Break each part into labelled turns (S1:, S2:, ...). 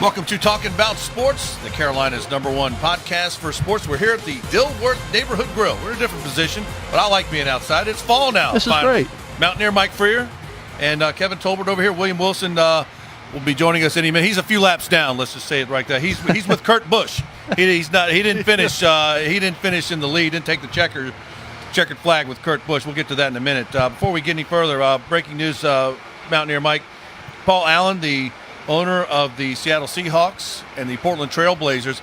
S1: Welcome to Talking About Sports, the Carolina's #1 podcast for sports. We're here at the Dilworth Neighborhood Grill. We're in a different position, but I like being outside. It's fall now.
S2: This is great.
S1: Mountaineer Mike Freer and Kevin Tolbert over here. William Wilson will be joining us any minute. He's a few laps down. Let's just say it right there. He's with Kurt Busch. He didn't finish. He didn't finish in the lead. Didn't take the checkered flag with Kurt Busch. We'll get to that in a minute. Before we get any further, breaking news: Mountaineer Mike, Paul Allen, the owner of the Seattle Seahawks and the Portland Trail Blazers,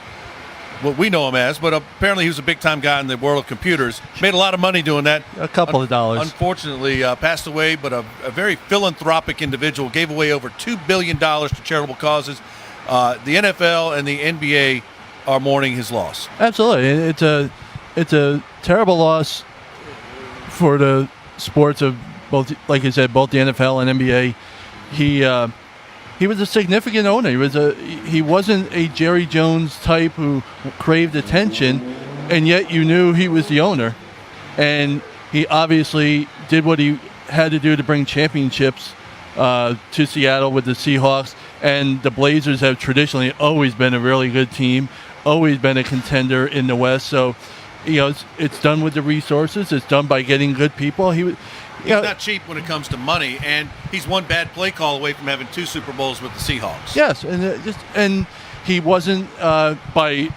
S1: what we know him as, but apparently he was a big-time guy in the world of computers. Made a lot of money doing that.
S2: A couple of dollars.
S1: Unfortunately, passed away, but a very philanthropic individual. Gave away over $2 billion to charitable causes. The NFL and the NBA are mourning his loss.
S2: Absolutely. It's a terrible loss for the sports of both, like you said, both the NFL and NBA. He was a significant owner. He wasn't a Jerry Jones type who craved attention, and yet you knew he was the owner. And he obviously did what he had to do to bring championships to Seattle with the Seahawks. And the Blazers have traditionally always been a really good team, always been a contender in the West. So, it's done with the resources. It's done by getting good people. He's
S1: not cheap when it comes to money, and he's one bad play call away from having 2 Super Bowls with the Seahawks.
S2: Yes, and he wasn't, by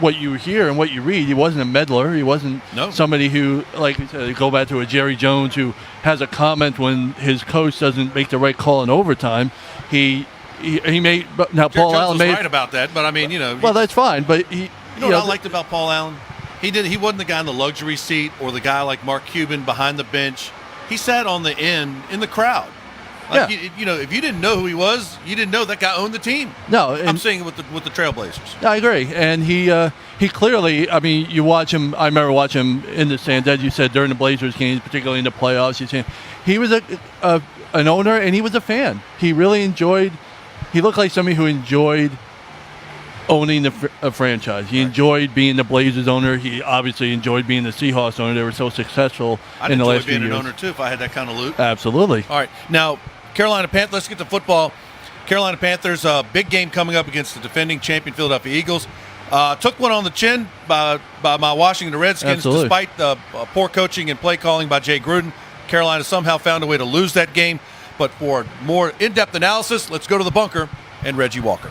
S2: what you hear and what you read, he wasn't a meddler. He wasn't somebody who, like you said, go back to a Jerry Jones who has a comment when his coach doesn't make the right call in overtime. He made now
S1: Jerry
S2: Paul
S1: Jones
S2: Allen
S1: was
S2: made
S1: right about that, but I mean,
S2: well, that's fine, but
S1: You know what I liked about Paul Allen? He wasn't the guy in the luxury seat or the guy like Mark Cuban behind the bench. He sat on the end in the crowd. Like, if you didn't know who he was, you didn't know that guy owned the team.
S2: No,
S1: I'm saying with the Trailblazers.
S2: I agree, and he clearly. I mean, you watch him. I remember watching him in the stands, as you said, during the Blazers games, particularly in the playoffs. He was an owner, and he was a fan. He really enjoyed. He looked like somebody who enjoyed owning a franchise. He enjoyed being the Blazers owner. He obviously enjoyed being the Seahawks owner. They were so successful in the last few years.
S1: I'd enjoy being an owner, too, if I had that kind of loot.
S2: Absolutely.
S1: All right. Now, Carolina Panthers, let's get to football. Carolina Panthers, big game coming up against the defending champion Philadelphia Eagles. Took one on the chin by my Washington Redskins.
S2: Absolutely.
S1: Despite the poor coaching and play calling by Jay Gruden. Carolina somehow found a way to lose that game. But for more in-depth analysis, let's go to the bunker and Reggie Walker.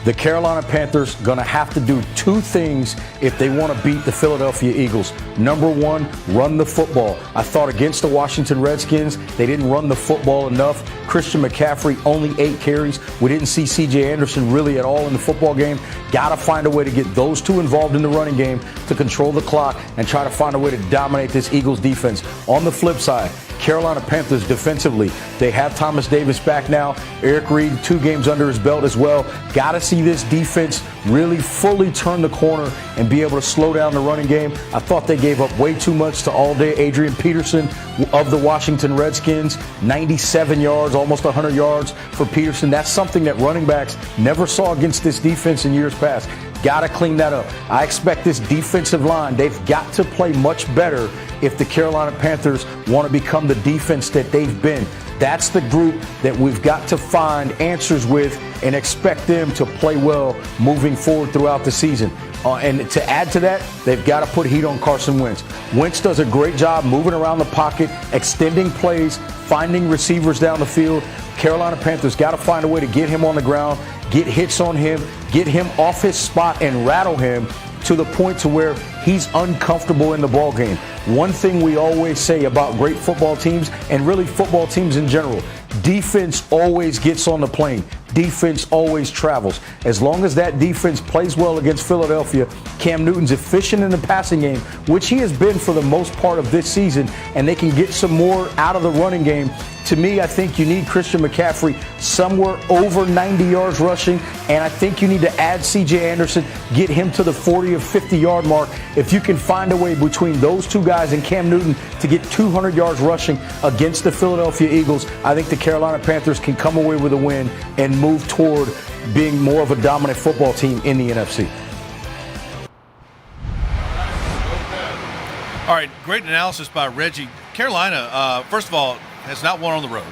S3: The Carolina Panthers going to have to do 2 things if they want to beat the Philadelphia Eagles. Number 1, run the football. I thought against the Washington Redskins, they didn't run the football enough. Christian McCaffrey, only 8 carries. We didn't see C.J. Anderson really at all in the football game. Got to find a way to get those 2 involved in the running game to control the clock and try to find a way to dominate this Eagles defense. On the flip side, Carolina Panthers defensively, they have Thomas Davis back now. Eric Reed, 2 games under his belt as well. Got to see this defense really fully turn the corner and be able to slow down the running game. I thought they gave up way too much to all-day Adrian Peterson of the Washington Redskins. 97 yards, almost 100 yards for Peterson. That's something that running backs never saw against this defense in years past. Got to clean that up. I expect this defensive line, they've got to play much better if the Carolina Panthers want to become the defense that they've been. That's the group that we've got to find answers with and expect them to play well moving forward throughout the season. And to add to that, they've got to put heat on Carson Wentz. Wentz does a great job moving around the pocket, extending plays, finding receivers down the field. Carolina Panthers got to find a way to get him on the ground, get hits on him, get him off his spot and rattle him to the point to where he's uncomfortable in the ball game. One thing we always say about great football teams, and really football teams in general, defense always gets on the plane. Defense always travels. As long as that defense plays well against Philadelphia, Cam Newton's efficient in the passing game, which he has been for the most part of this season, and they can get some more out of the running game. To me, I think you need Christian McCaffrey somewhere over 90 yards rushing, and I think you need to add C.J. Anderson, get him to the 40 or 50-yard mark. If you can find a way between those 2 guys and Cam Newton to get 200 yards rushing against the Philadelphia Eagles, I think the Carolina Panthers can come away with a win and move toward being more of a dominant football team in the NFC.
S1: All right, great analysis by Reggie. Carolina, first of all, has not won on the road.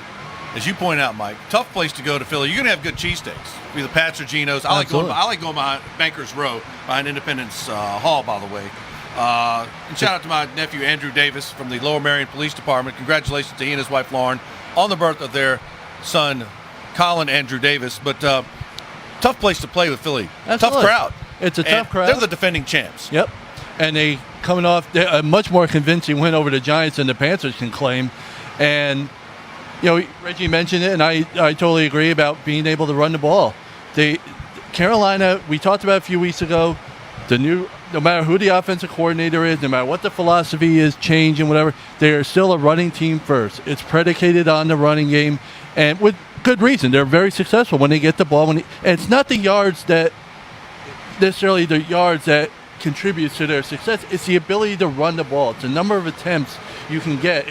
S1: as you point out, Mike, tough place to go to Philly. You're going to have good cheesesteaks. Be the Pats or Geno's. I like going behind Bankers Row, behind Independence Hall, by the way. And shout out to my nephew, Andrew Davis, from the Lower Merion Police Department. Congratulations to he and his wife, Lauren, on the birth of their son, Colin Andrew Davis. But tough place to play with Philly.
S2: Absolutely.
S1: Tough crowd.
S2: It's a tough crowd.
S1: They're the defending champs.
S2: Yep. And they coming off a much more convincing win over the Giants than the Panthers can claim. And, Reggie mentioned it, and I totally agree about being able to run the ball. Carolina, we talked about a few weeks ago, no matter who the offensive coordinator is, no matter what the philosophy is, change and whatever, they are still a running team first. It's predicated on the running game, and with good reason. They're very successful when they get the ball. And it's not the yards that contributes to their success. It's the ability to run the ball. It's the number of attempts you can get.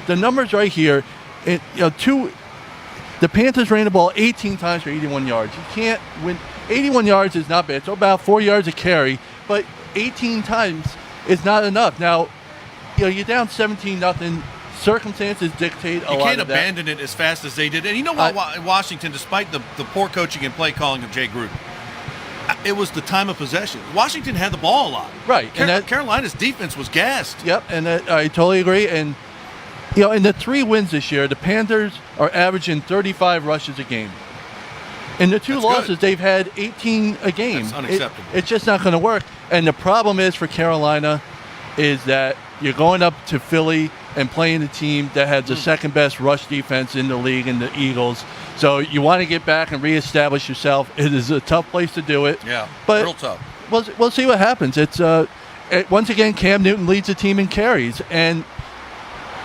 S2: The numbers right here. The Panthers ran the ball 18 times for 81 yards. You can't win. 81 yards is not bad. It's about 4 yards a carry, but 18 times is not enough. Now, you're down 17-0. Circumstances dictate a lot of that.
S1: You can't abandon it as fast as they did. And you know what, Washington, despite the poor coaching and play calling of Jay Gruden, it was the time of possession. Washington had the ball a lot.
S2: Right.
S1: Carolina's defense was gassed.
S2: Yep, and I totally agree. And, in the 3 wins this year, the Panthers are averaging 35 rushes a game. In the 2 losses, they've had 18 a game.
S1: That's unacceptable.
S2: It's just not going to work. And the problem is for Carolina is that you're going up to Philly and playing a team that has the second best rush defense in the league in the Eagles. So you want to get back and reestablish yourself. It is a tough place to do it.
S1: Yeah,
S2: but
S1: real tough.
S2: We'll see what happens. It's once again, Cam Newton leads the team in carries, and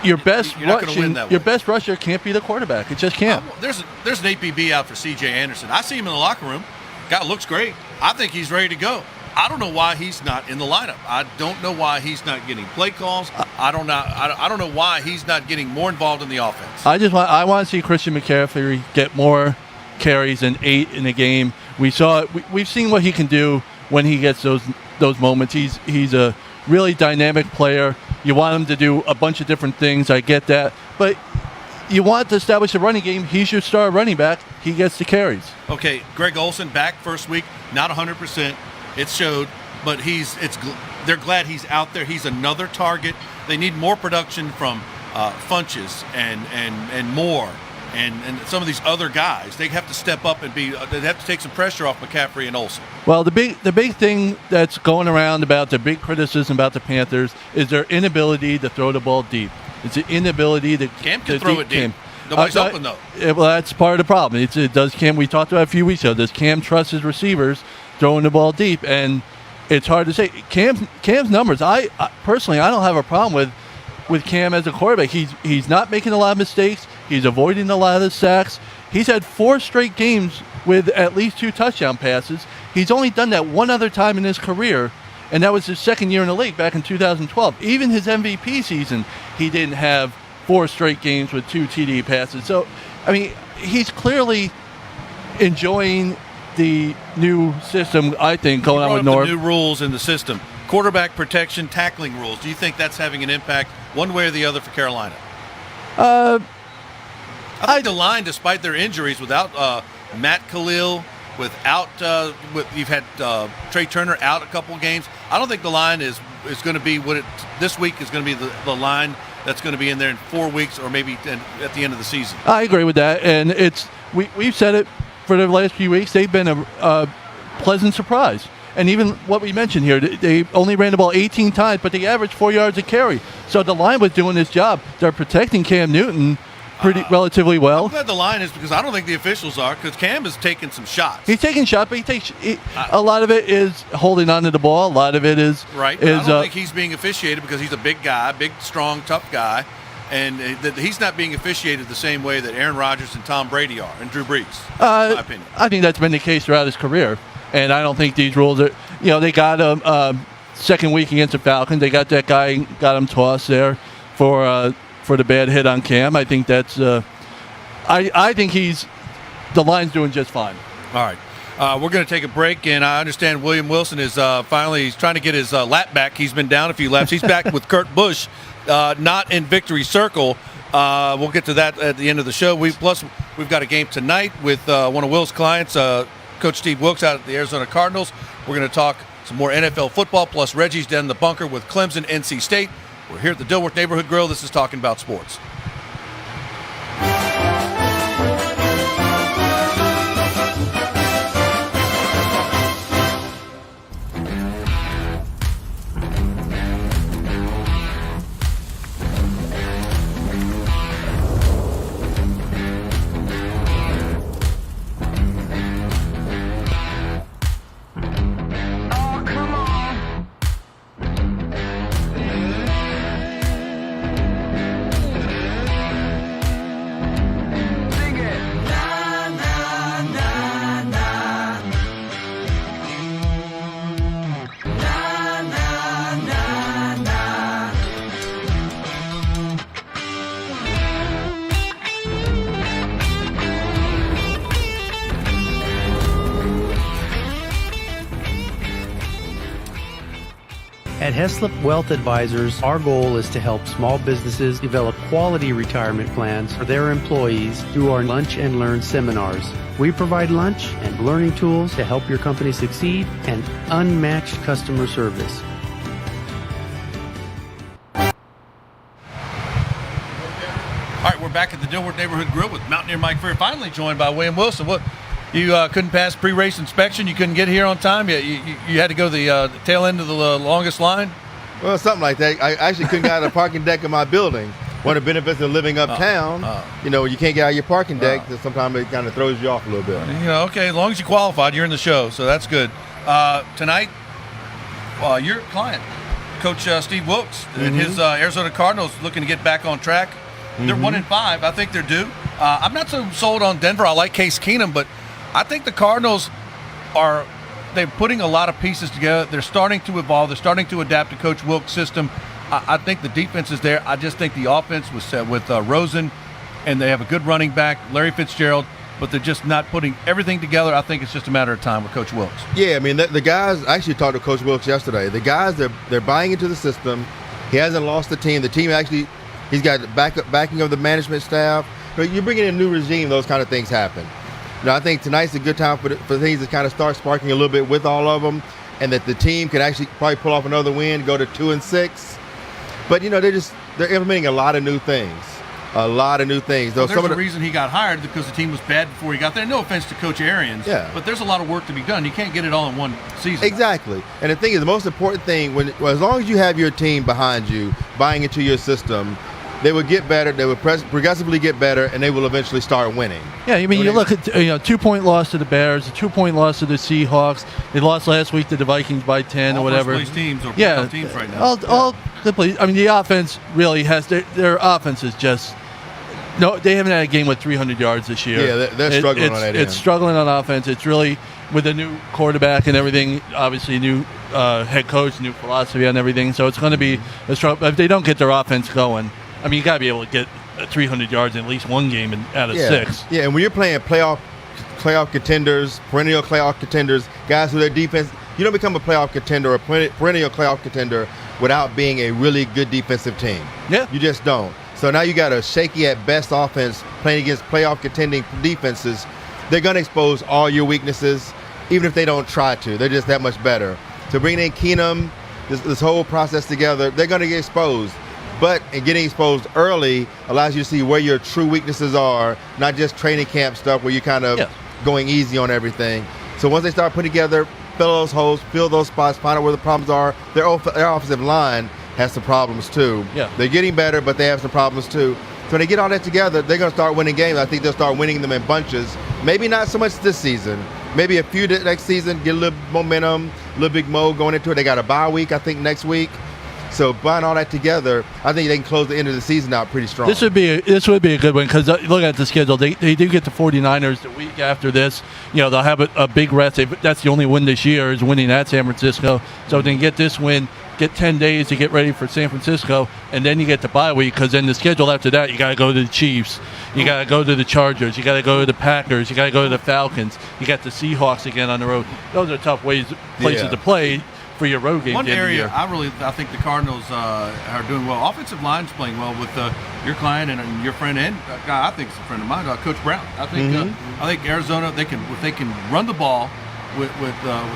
S2: your best rusher can't be the quarterback. It just can't.
S1: There's an APB out for C.J. Anderson. I see him in the locker room. Guy looks great. I think he's ready to go. I don't know why he's not in the lineup. I don't know why he's not getting play calls. I don't know why he's not getting more involved in the offense.
S2: I want to see Christian McCaffrey get more carries than 8 in a game. We've seen what he can do when he gets those moments. He's a really dynamic player. You want him to do a bunch of different things. I get that, but you want to establish a running game. He's your star running back. He gets the carries.
S1: Okay, Greg Olsen back first week, not 100%. It showed, but they're glad he's out there. He's another target. They need more production from Funches and Moore and some of these other guys. They have to step up and they have to take some pressure off McCaffrey and Olsen.
S2: Well, the big thing that's going around about the big criticism about the Panthers is their inability to throw the ball deep. It's the inability to
S1: Cam can throw it deep. Nobody's open though.
S2: Well, that's part of the problem. Does Cam? We talked about it a few weeks ago. Does Cam trust his receivers throwing the ball deep? And it's hard to say. Cam's numbers. I personally, I don't have a problem with Cam as a quarterback. He's not making a lot of mistakes. He's avoiding a lot of the sacks. He's had 4 straight games with at least 2 touchdown passes. He's only done that one other time in his career, and that was his second year in the league back in 2012. Even his MVP season, he didn't have 4 straight games with 2 TD passes. So, I mean, he's clearly enjoying the new system, I think, going on with Norv.
S1: The new rules in the system. Quarterback protection, tackling rules. Do you think that's having an impact one way or the other for Carolina? I think the line, despite their injuries, without Matt Khalil, you've had Trey Turner out a couple games. I don't think the line is going to be this week is going to be the line that's going to be in there in 4 weeks or maybe at the end of the season.
S2: I agree with that, and we've said it for the last few weeks. They've been a pleasant surprise. And even what we mentioned here, they only ran the ball 18 times, but they averaged 4 yards a carry. So the line was doing its job. They're protecting Cam Newton relatively well.
S1: I'm glad the line is, because I don't think the officials are, because Cam is taking some shots.
S2: He's taking shots, but a lot of it is holding on to the ball. A lot of it is
S1: right. I don't think he's being officiated because he's a big guy, big, strong, tough guy, and he's not being officiated the same way that Aaron Rodgers and Tom Brady are, and Drew Brees, in my opinion.
S2: I think that's been the case throughout his career, and I don't think these rules are. They got him second week against the Falcons. They got that guy, got him tossed there for the bad hit on Cam. I think that's. I think the line's doing just fine.
S1: All right. We're going to take a break, and I understand William Wilson is he's trying to get his lap back. He's been down a few laps. He's back with Kurt Busch, not in Victory Circle. We'll get to that at the end of the show. We've got a game tonight with one of Will's clients, Coach Steve Wilkes out at the Arizona Cardinals. We're going to talk some more NFL football, plus Reggie's down in the bunker with Clemson, NC State. We're here at the Dilworth Neighborhood Grill. This is Talking About Sports.
S4: At Heslop Wealth Advisors, our goal is to help small businesses develop quality retirement plans for their employees through our Lunch and Learn seminars. We provide lunch and learning tools to help your company succeed and unmatched customer service.
S1: All right, we're back at the Dilworth Neighborhood Grill with Mountaineer Mike Freer, finally joined by William Wilson. What, you couldn't pass pre-race inspection? You couldn't get here on time? You had to go the tail end of the longest line?
S5: Well, something like that. I actually couldn't get out of the parking deck of my building. One of the benefits of living uptown, you can't get out of your parking deck, so sometimes it kind of throws you off a little bit.
S1: Okay, as long as you qualified, you're in the show, so that's good. Tonight, your client, Coach Steve Wilkes, and his Arizona Cardinals looking to get back on track. They're 1-5. I think they're due. I'm not so sold on Denver. I like Case Keenum, but I think the Cardinals they're putting a lot of pieces together. They're starting to evolve. They're starting to adapt to Coach Wilkes' system. I think the defense is there. I just think the offense was set with Rosen, and they have a good running back, Larry Fitzgerald, but they're just not putting everything together. I think it's just a matter of time with Coach Wilkes.
S5: Yeah, I mean, the guys, I actually talked to Coach Wilkes yesterday. The guys, they're buying into the system. He hasn't lost the team. The team actually, he's got backing of the management staff. You're bringing in a new regime, those kind of things happen. I think tonight's a good time for things to kind of start sparking a little bit with all of them, and that the team can actually probably pull off another win, go to 2-6. But they're implementing a lot of new things. There's
S1: a reason he got hired, because the team was bad before he got there. No offense to Coach Arians, but there's a lot of work to be done. You can't get it all in one season.
S5: Exactly. And the thing is, the most important thing, as long as you have your team behind you, buying into your system, they will get better. They will progressively get better, and they will eventually start winning.
S2: Yeah, I mean, you look at 2-point loss to the Bears, a 2-point loss to the Seahawks. They lost last week to the Vikings by 10 or whatever.
S1: All teams are teams right now.
S2: The offense really has their offense is just they haven't had a game with 300 yards this year.
S5: Yeah, they're struggling on that end.
S2: It's struggling on offense. It's really with a new quarterback and everything. Obviously, new head coach, new philosophy on everything. So it's going to be a struggle if they don't get their offense going. I mean, you got to be able to get 300 yards in at least one game out of 6.
S5: Yeah, and when you're playing playoff contenders, perennial playoff contenders, guys who their defense, you don't become a playoff contender or perennial playoff contender without being a really good defensive team.
S2: Yeah.
S5: You just don't. So now you got a shaky at best offense playing against playoff contending defenses. They're going to expose all your weaknesses, even if they don't try to. They're just that much better. So bringing in Keenum, this whole process together, they're going to get exposed. But getting exposed early allows you to see where your true weaknesses are, not just training camp stuff where you're kind of going easy on everything. So once they start putting together, fill those holes, fill those spots, find out where the problems are. Their offensive line has some problems too.
S2: Yeah.
S5: They're getting better, but they have some problems too. So when they get all that together, they're going to start winning games. I think they'll start winning them in bunches. Maybe not so much this season. Maybe a few next season, get a little momentum, a little big mo going into it. They got a bye week, I think, next week. So buying all that together, I think they can close the end of the season out pretty strong.
S2: This would be a good one because look at the schedule. They do get the 49ers the week after this. They'll have a big rest. That's the only win this year is winning at San Francisco. So they can get this win, get 10 days to get ready for San Francisco, and then you get the bye week because then the schedule after that, you got to go to the Chiefs. You got to go to the Chargers. You got to go to the Packers. You got to go to the Falcons. You got the Seahawks again on the road. Those are tough places to play. for your road games.
S1: One
S2: at the end of the
S1: area
S2: year.
S1: I think the Cardinals are doing well. Offensive line's playing well with your client and your friend and a guy I think is a friend of mine, Coach Brown. I think Arizona if they can run the ball with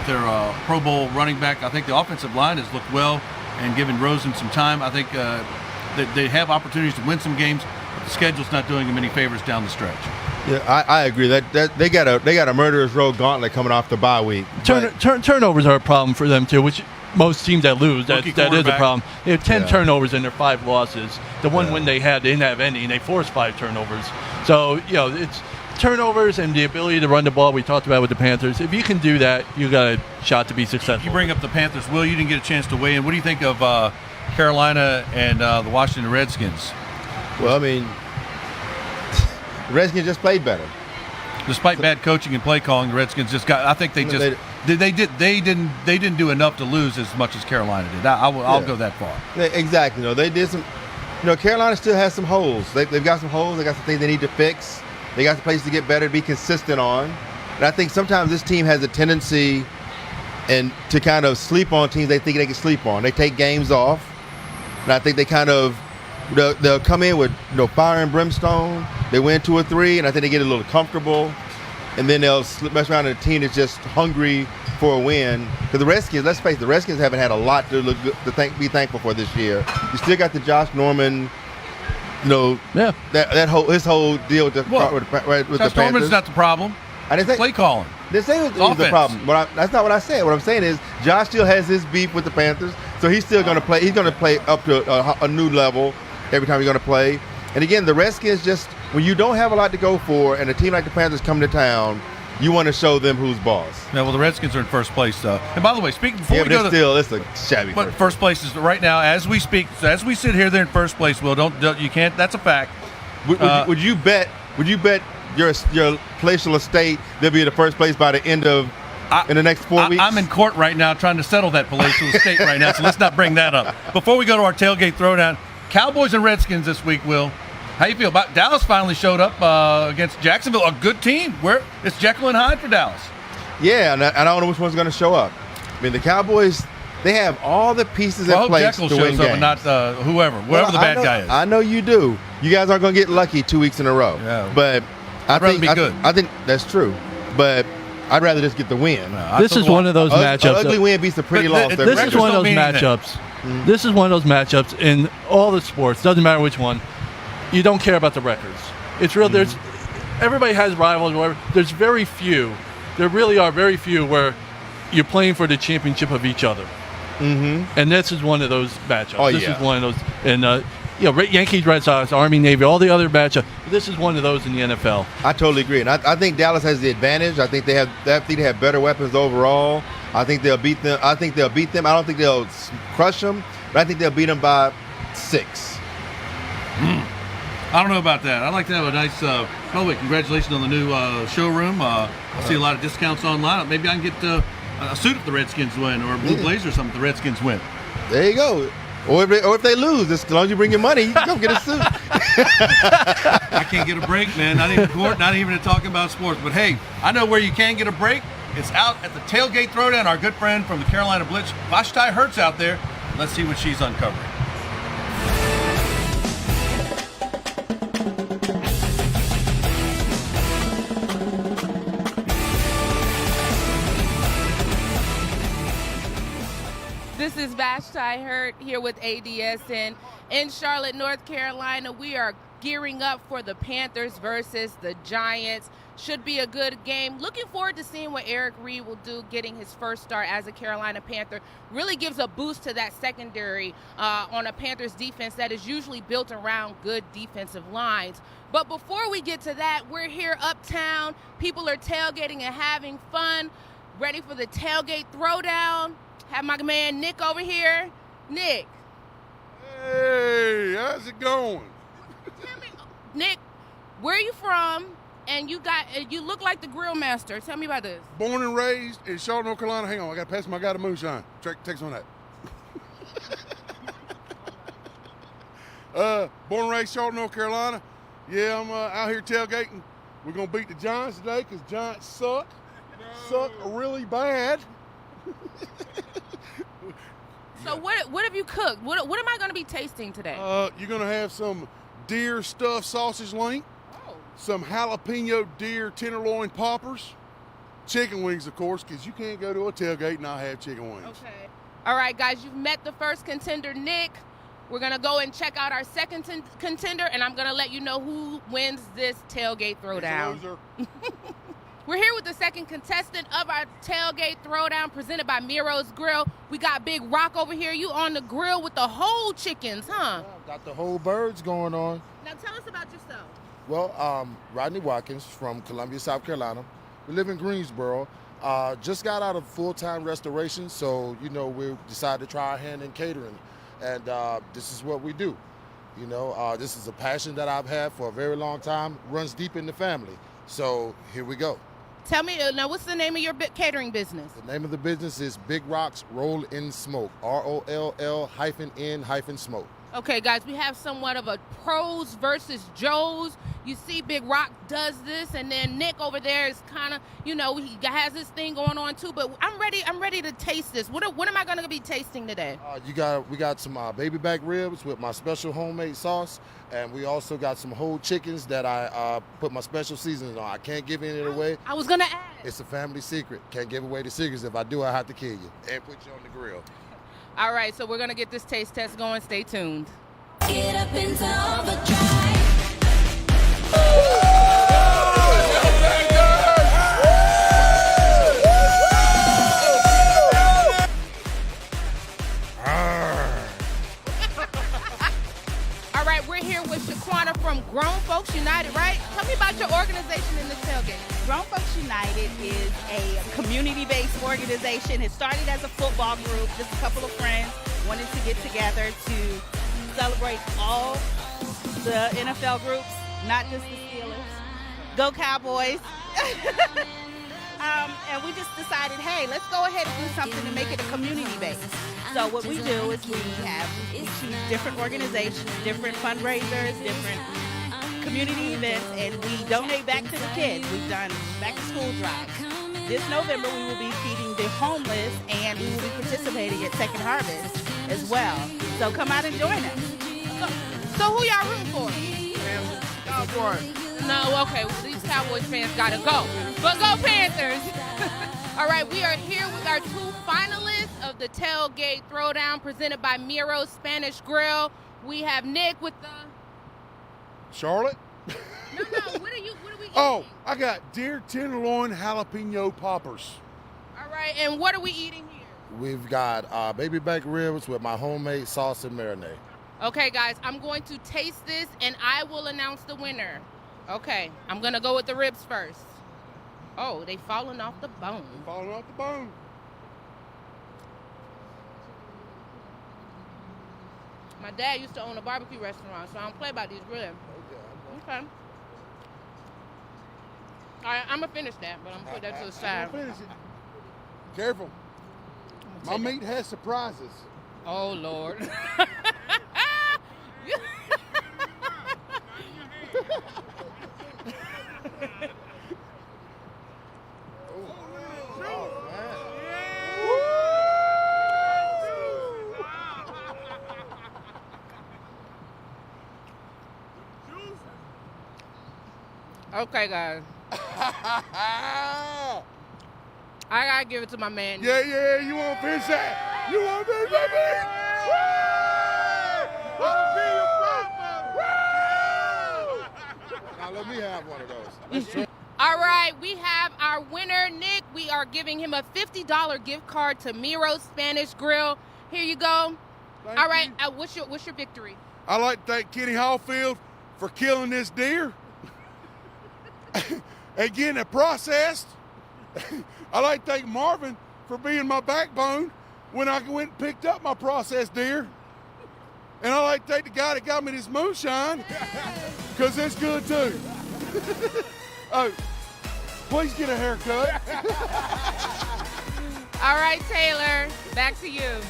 S1: their Pro Bowl running back. I think the offensive line has looked well and given Rosen some time. I think that they have opportunities to win some games, but the schedule's not doing them any favors down the stretch.
S5: Yeah, I agree. That they got a murderous road gauntlet coming off the bye week.
S2: Turnovers are a problem for them too, which most teams that lose, that is a problem. They have 10 turnovers in their 5 losses. The one win they had, they didn't have any, and they forced 5 turnovers. So, it's turnovers and the ability to run the ball we talked about with the Panthers. If you can do that, you got a shot to be successful.
S1: You bring up the Panthers. Will, you didn't get a chance to weigh in. What do you think of Carolina and the Washington Redskins?
S5: Well, I mean, the Redskins just played better.
S1: Despite bad coaching and play calling, the Redskins just got. I think they didn't do enough to lose as much as Carolina did. I'll go that far.
S5: Exactly. They did some. Carolina still has some holes. They've got some holes. They got some things they need to fix. They got some places to get better, to be consistent on. And I think sometimes this team has a tendency to kind of sleep on teams they think they can sleep on. They take games off, and I think they kind of they'll come in with fire and brimstone. They win 2 or 3, and I think they get a little comfortable, and then they'll mess around in a team that's just hungry for a win. Because the Redskins, let's face it, the Redskins haven't had a lot to be thankful for this year. You still got the Josh Norman. His whole deal with the Panthers.
S1: Norman's not the problem.
S5: I didn't say
S1: play calling.
S5: Didn't say it was the problem. That's not what I said. What I'm saying is Josh still has his beef with the Panthers, so he's still going to play. He's going to play up to a new level every time he's going to play. And again, the Redskins just when you don't have a lot to go for, and a team like the Panthers come to town, you want to show them who's boss.
S1: Yeah, well, the Redskins are in first place. And by the way,
S5: it's a shabby.
S1: But first place is right now, as we speak, as we sit here, they're in first place. Will you can't? That's a fact.
S5: Would you bet your palatial estate they'll be in the first place by the end of in the next 4 weeks?
S1: I'm in court right now trying to settle that palatial estate right now. So let's not bring that up. Before we go to our tailgate throwdown, Cowboys and Redskins this week. Will, how you feel about Dallas? Finally showed up against Jacksonville, a good team. Where it's Jekyll and Hyde for Dallas.
S5: Yeah, and I don't know which one's going to show up. I mean, the Cowboys, they have all the pieces in place
S1: Jekyll
S5: to win
S1: shows
S5: games.
S1: up and not whoever the bad guy is.
S5: I know you do. You guys aren't going to get lucky 2 weeks in a row.
S1: Yeah.
S5: But
S1: I'd rather be good.
S5: I think that's true. But I'd rather just get the win.
S2: This is one of those matchups.
S5: Ugly win beats a pretty loss.
S2: This is one of those matchups. This is one of those matchups in all the sports. Doesn't matter which one. You don't care about the records. It's real. There's everybody has rivals. Whatever. There's very few. There really are very few where you're playing for the championship of each other. And this is one of those matchups. This is one of those. And Yankees, Red Sox, Army, Navy, all the other matchups. This is one of those in the NFL.
S5: I totally agree, and I think Dallas has the advantage. I think they have better weapons overall. I think they'll beat them. I don't think they'll crush them, but I think they'll beat them by 6.
S1: I don't know about that. I'd like to have a nice. By the way, congratulations on the new showroom. I see a lot of discounts online. Maybe I can get a suit if the Redskins win, or a blue blazer or something if the Redskins win.
S5: There you go. Or if they lose, as long as you bring your money, you can go get a suit.
S1: I can't get a break, man. Not even court, not even talking about sports. But hey, I know where you can get a break. It's out at the tailgate throwdown. Our good friend from the Carolina Blitz, Vashti Hertz, out there. Let's see what she's uncovering.
S6: This is Vashti Hurt here with ADSN in Charlotte, North Carolina. We are gearing up for the Panthers versus the Giants. Should be a good game. Looking forward to seeing what Eric Reed will do, getting his first start as a Carolina Panther. Really gives a boost to that secondary on a Panthers defense that is usually built around good defensive lines. But before we get to that, we're here uptown. People are tailgating and having fun. Ready for the tailgate throwdown. Have my man Nick over here. Nick.
S7: Hey, how's it going?
S6: Tell me, Nick, where are you from? And you look like the grill master. Tell me about this.
S7: Born and raised in Charlotte, North Carolina. Hang on, I got to pass my guy to moonshine. Text on that. Born and raised Charlotte, North Carolina. Yeah, I'm out here tailgating. We're going to beat the Giants today because Giants suck. Suck really bad.
S6: So what have you cooked? What am I going to be tasting today?
S7: You're going to have some deer stuffed sausage link,
S6: Oh.
S7: some jalapeno deer tenderloin poppers, chicken wings, of course, because you can't go to a tailgate and not have chicken wings.
S6: Okay. All right, guys, you've met the first contender, Nick. We're going to go and check out our second contender, and I'm going to let you know who wins this tailgate throwdown.
S7: He's a loser.
S6: We're here with the second contestant of our tailgate throwdown presented by Miro's Grill. We got Big Rock over here. You on the grill with the whole chickens, huh?
S8: Got the whole birds going on.
S6: Now tell us about yourself.
S8: Well, Rodney Watkins from Columbia, South Carolina. We live in Greensboro. Just got out of full-time restoration, so, we decided to try our hand in catering. And this is what we do. This is a passion that I've had for a very long time, runs deep in the family. So here we go.
S6: Tell me, now what's the name of your catering business?
S8: The name of the business is Big Rock's Roll in Smoke, ROLL-N-Smoke.
S6: Okay, guys, we have somewhat of a pros versus Joes. You see Big Rock does this, and then Nick over there is kind of, he has this thing going on too. But I'm ready to taste this. What am I going to be tasting today?
S8: We got some baby back ribs with my special homemade sauce, and we also got some whole chickens that I put my special seasonings on. I can't give any of it away.
S6: I was going to ask.
S8: It's a family secret. Can't give away the secrets. If I do, I have to kill you and put you on the grill.
S6: All right, so we're going to get this taste test going. Stay tuned.
S9: Get up into overdrive.
S6: All right, we're here with Shaquana from Grown Folks United, right? Tell me about your organization in the tailgate.
S10: Grown Folks United is a community-based organization. It started as a football group, just a couple of friends wanted to get together to celebrate all the NFL groups, not just the Steelers. Go Cowboys. And we just decided, hey, let's go ahead and do something to make it a community base. So what we do is we choose different organizations, different fundraisers, different community events, and we donate back to the kids. We've done back to school drives. This November we will be feeding the homeless, and we will be participating at Second Harvest as well. So come out and join us.
S6: So who y'all rooting for?
S7: Cowboys.
S6: No, okay, well, these Cowboys fans got to go. But go Panthers. All right, we are here with our two finalists of the Tailgate Throwdown presented by Miro's Spanish Grill. We have Nick with the...
S7: Charlotte?
S6: No, what are we eating?
S7: Oh, I got deer tenderloin jalapeno poppers.
S6: All right, and what are we eating here?
S8: We've got baby back ribs with my homemade sauce and marinade.
S6: Okay, guys, I'm going to taste this, and I will announce the winner. Okay, I'm going to go with the ribs first. Oh, they falling off the bone.
S7: Falling off the bone.
S6: My dad used to own a barbecue restaurant, so I don't play about these ribs. Okay. All right, I'm going to finish that, but I'm going to put that to the side.
S7: Finish it. Careful. My meat has surprises.
S6: Oh, Lord. Okay, guys. I gotta give it to my man.
S7: Yeah, you want to finish that? You want to finish that, baby?
S8: Now let me have one of those.
S6: All right, we have our winner, Nick. We are giving him a $50 gift card to Miro's Spanish Grill. Here you go.
S7: Thank
S6: All right,
S7: you.
S6: what's your victory?
S7: I'd like to thank Kenny Hallfield for killing this deer and getting it processed. I'd like to thank Marvin for being my backbone when I went and picked up my processed deer. And I'd like to thank the guy that got me this moonshine, because it's good too. Oh, please get a haircut.
S6: All right, Taylor, back to you.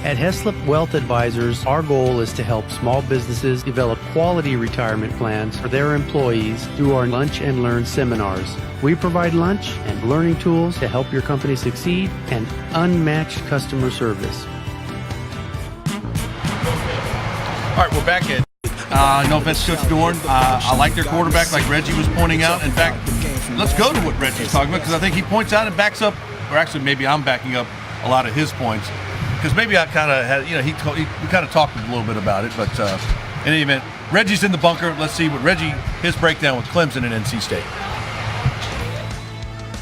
S4: At Heslop Wealth Advisors, our goal is to help small businesses develop quality retirement plans for their employees through our Lunch and Learn seminars. We provide lunch and learning tools to help your company succeed and unmatched customer service.
S1: All right, we're back at no offense, Coach Dorn. I like their quarterback, like Reggie was pointing out. In fact, let's go to what Reggie's talking about, because I think he points out and backs up, or actually maybe I'm backing up a lot of his points, because maybe I kind of had, we kind of talked a little bit about it, but in any event, Reggie's in the bunker. Let's see what his breakdown with Clemson and NC State.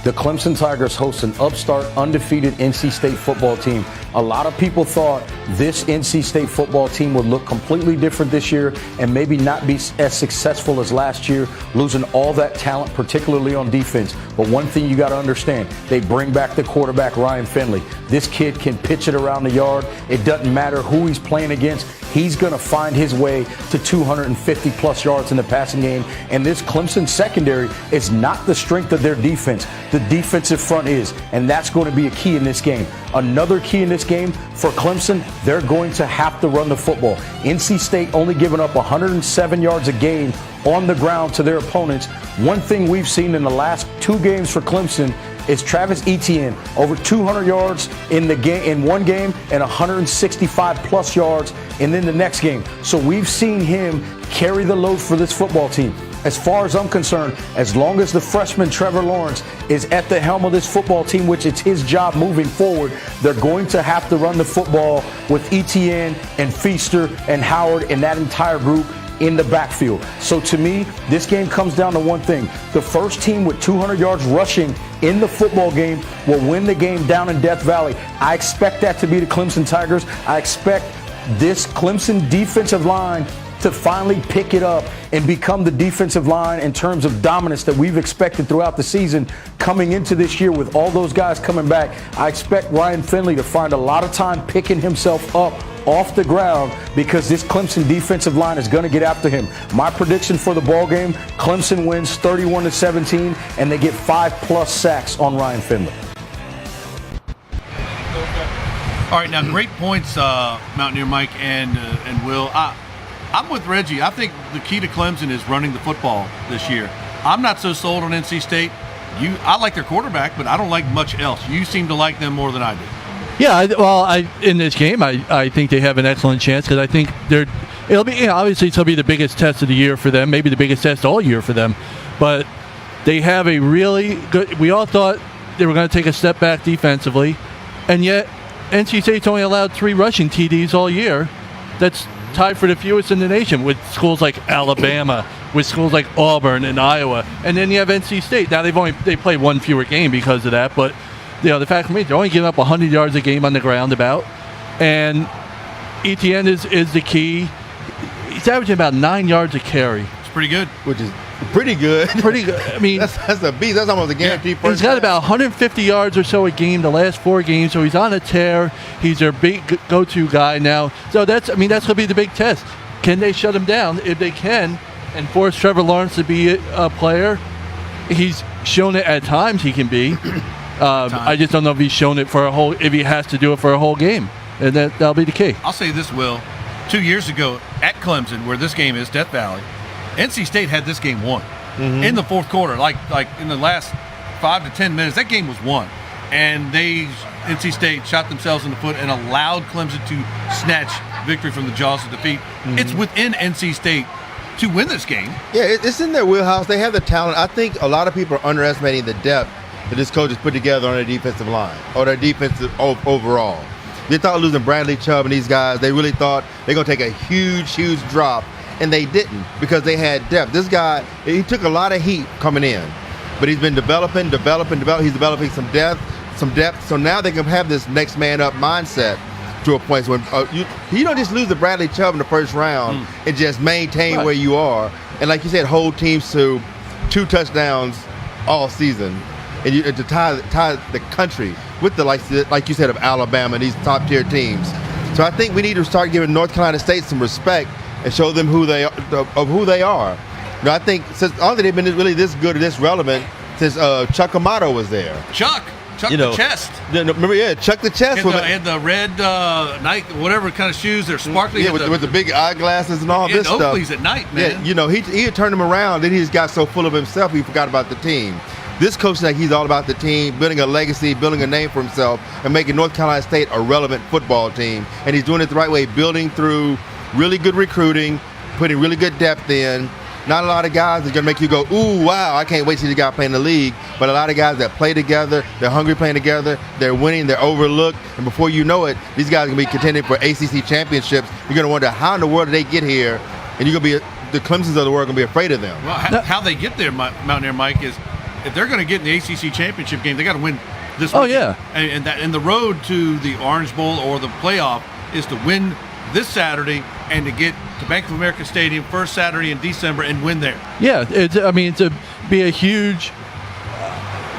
S3: The Clemson Tigers host an upstart, undefeated NC State football team. A lot of people thought this NC State football team would look completely different this year and maybe not be as successful as last year, losing all that talent, particularly on defense. But one thing you got to understand, they bring back the quarterback, Ryan Finley. This kid can pitch it around the yard. It doesn't matter who he's playing against. He's going to find his way to 250-plus yards in the passing game. And this Clemson secondary is not the strength of their defense. The defensive front is, and that's going to be a key in this game. Another key in this game for Clemson, they're going to have to run the football. NC State only giving up 107 yards a game on the ground to their opponents. One thing we've seen in the last 2 games for Clemson is Travis Etienne, over 200 yards in one game and 165 plus yards and then the next game. So we've seen him carry the load for this football team. As far as I'm concerned, as long as the freshman Trevor Lawrence is at the helm of this football team, which it's his job moving forward, they're going to have to run the football with Etienne and Feaster and Howard and that entire group in the backfield. So to me, this game comes down to one thing. The first team with 200 yards rushing in the football game will win the game down in Death Valley. I expect that to be the Clemson Tigers. I expect this Clemson defensive line to finally pick it up and become the defensive line in terms of dominance that we've expected throughout the season coming into this year with all those guys coming back. I expect Ryan Finley to find a lot of time picking himself up off the ground because this Clemson defensive line is going to get after him. My prediction for the ball game, Clemson wins 31-17 and they get 5+ sacks on Ryan Finley.
S1: All right, now great points, Mountaineer Mike and Will. I'm with Reggie. I think the key to Clemson is running the football this year. I'm not so sold on NC State. I like their quarterback, but I don't like much else. You seem to like them more than I do.
S2: Yeah, in this game, I think they have an excellent chance because I think it'll be obviously it'll be the biggest test of the year for them, maybe the biggest test all year for them. But they have a really good. We all thought they were going to take a step back defensively, and yet NC State's only allowed 3 rushing TDs all year. That's tied for the fewest in the nation with schools like Alabama, with schools like Auburn and Iowa, and then you have NC State. Now they play 1 fewer game because of that, but the fact remains they're only giving up 100 yards a game on the ground and Etienne is the key. He's averaging about 9 yards a carry.
S1: It's pretty good.
S5: Which is pretty good.
S2: Pretty good. I mean,
S5: that's a beast. That's almost a guaranteed first.
S2: He's got about 150 yards or so a game the last 4 games, so he's on a tear. He's their big go-to guy now. So that's going to be the big test. Can they shut him down? If they can, and force Trevor Lawrence to be a player, he's shown it at times he can be. I just don't know if he's shown it if he has to do it for a whole game, and that'll be the key.
S1: I'll say this, Will. 2 years ago at Clemson, where this game is, Death Valley, NC State had this game won in the fourth quarter. Like in the last 5 to 10 minutes, that game was won, and NC State shot themselves in the foot and allowed Clemson to snatch victory from the jaws of defeat. It's within NC State to win this game.
S5: Yeah, it's in their wheelhouse. They have the talent. I think a lot of people are underestimating the depth that this coach has put together on their defensive line or their defensive overall. They thought losing Bradley Chubb and these guys, they really thought they're going to take a huge drop, and they didn't because they had depth. This guy, he took a lot of heat coming in, but he's been developing. He's developing some depth. So now they can have this next man up mindset to a point when you don't just lose to Bradley Chubb in the first round and just maintain where you are. And like you said, hold teams to 2 touchdowns all season. And to tie the country with the like you said of Alabama and these top tier teams. So I think we need to start giving North Carolina State some respect and show them who they are. You know, I think since they've been really this good or this relevant since Chuck Amato was there.
S1: Chuck. Chuck
S5: you know,
S1: the chest.
S5: Remember, Chuck the chest.
S1: And the red Nike, whatever kind of shoes, they're sparkly.
S5: Yeah, with the big eyeglasses and all this stuff.
S1: Oakley's at night, man.
S5: Yeah, he had turned him around. Then he just got so full of himself, he forgot about the team. This coach is like he's all about the team, building a legacy, building a name for himself, and making North Carolina State a relevant football team. And he's doing it the right way, building through really good recruiting, putting really good depth in. Not a lot of guys that are going to make you go, ooh, wow, I can't wait to see the guy play in the league. But a lot of guys that play together, they're hungry playing together, they're winning, they're overlooked. And before you know it, these guys are going to be contending for ACC championships. You're going to wonder, how in the world did they get here? And you're going to be, the Clemsons of the world are going to be afraid of them.
S1: Well, how they get there, Mountaineer Mike, is if they're going to get in the ACC championship game, they got to win this weekend.
S2: Yeah.
S1: And the road to the Orange Bowl or the playoff is to win this Saturday and to get to Bank of America Stadium first Saturday in December and win there.
S2: Yeah, to be a huge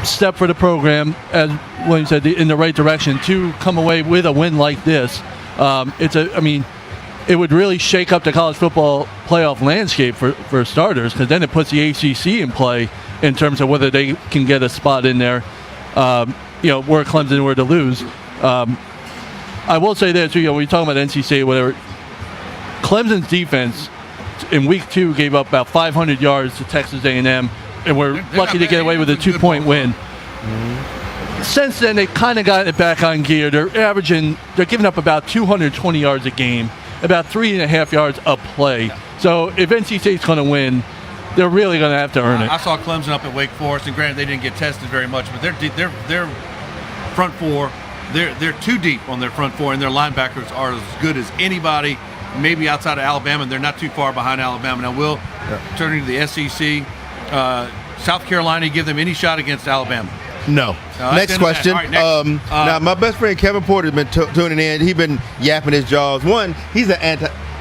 S2: step for the program, as William said, in the right direction to come away with a win like this. It would really shake up the college football playoff landscape for starters, because then it puts the ACC in play in terms of whether they can get a spot in there. Where Clemson were to lose. I will say this, we're talking about NC State, whatever. Clemson's defense in week 2 gave up about 500 yards to Texas A&M, and we're lucky to get away with a 2-point win. Mm-hmm. Since then, they've kind of gotten it back on gear. They're giving up about 220 yards a game, about 3.5 yards a play. So if NC State's going to win, they're really going to have to earn it.
S1: I saw Clemson up at Wake Forest, and granted they didn't get tested very much, but their front four, they're too deep on their front four, and their linebackers are as good as anybody, maybe outside of Alabama, and they're not too far behind Alabama. Now, turning to the SEC, South Carolina, give them any shot against Alabama?
S5: No. Next question.
S1: Right, next.
S5: Now, my best friend Kevin Porter has been tuning in. He's been yapping his jaws. One, he's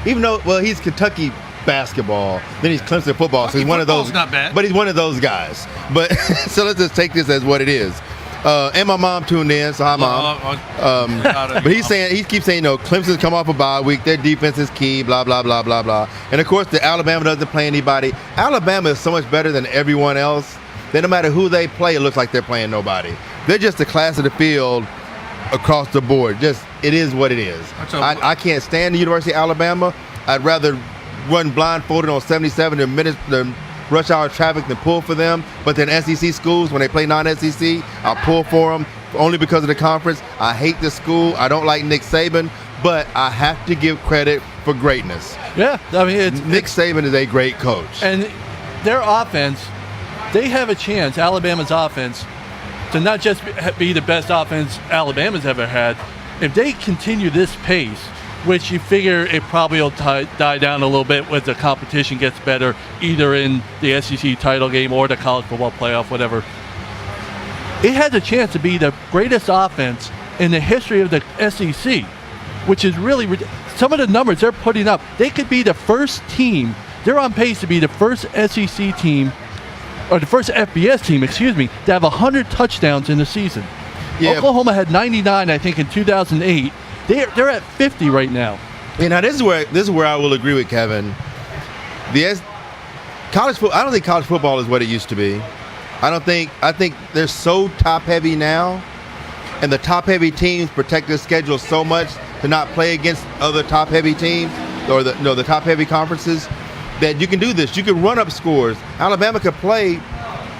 S5: he's Kentucky basketball, then he's Clemson football, so he's one of those.
S1: Not bad.
S5: But he's one of those guys. But so let's just take this as what it is. And my mom tuned in, so hi, Mom. But he keeps saying, Clemson's come off a bye week, their defense is key, blah, blah, blah, blah, blah. And of course, the Alabama doesn't play anybody. Alabama is so much better than everyone else that no matter who they play, it looks like they're playing nobody. They're just the class of the field across the board. Just, it is what it is. I can't stand the University of Alabama. I'd rather run blindfolded on 77 than rush hour traffic than pull for them. But then SEC schools, when they play non-SEC, I'll pull for them only because of the conference. I hate this school. I don't like Nick Saban, but I have to give credit for greatness.
S2: Yeah,
S5: Nick Saban is a great coach.
S2: And their offense, they have a chance, Alabama's offense, to not just be the best offense Alabama's ever had. If they continue this pace, which you figure it probably will die down a little bit as the competition gets better, either in the SEC title game or the college football playoff, whatever. It has a chance to be the greatest offense in the history of the SEC, which is really some of the numbers they're putting up. They could be the first team. They're on pace to be the first SEC team, or the first FBS team, to have 100 touchdowns in the season. Yeah. Oklahoma had 99, I think, in 2008. They're at 50 right now.
S5: Now this is where I will agree with Kevin. College football. I don't think college football is what it used to be. I think they're so top heavy now, and the top heavy teams protect their schedule so much to not play against other top heavy teams or the top heavy conferences, that you can do this. You can run up scores. Alabama could play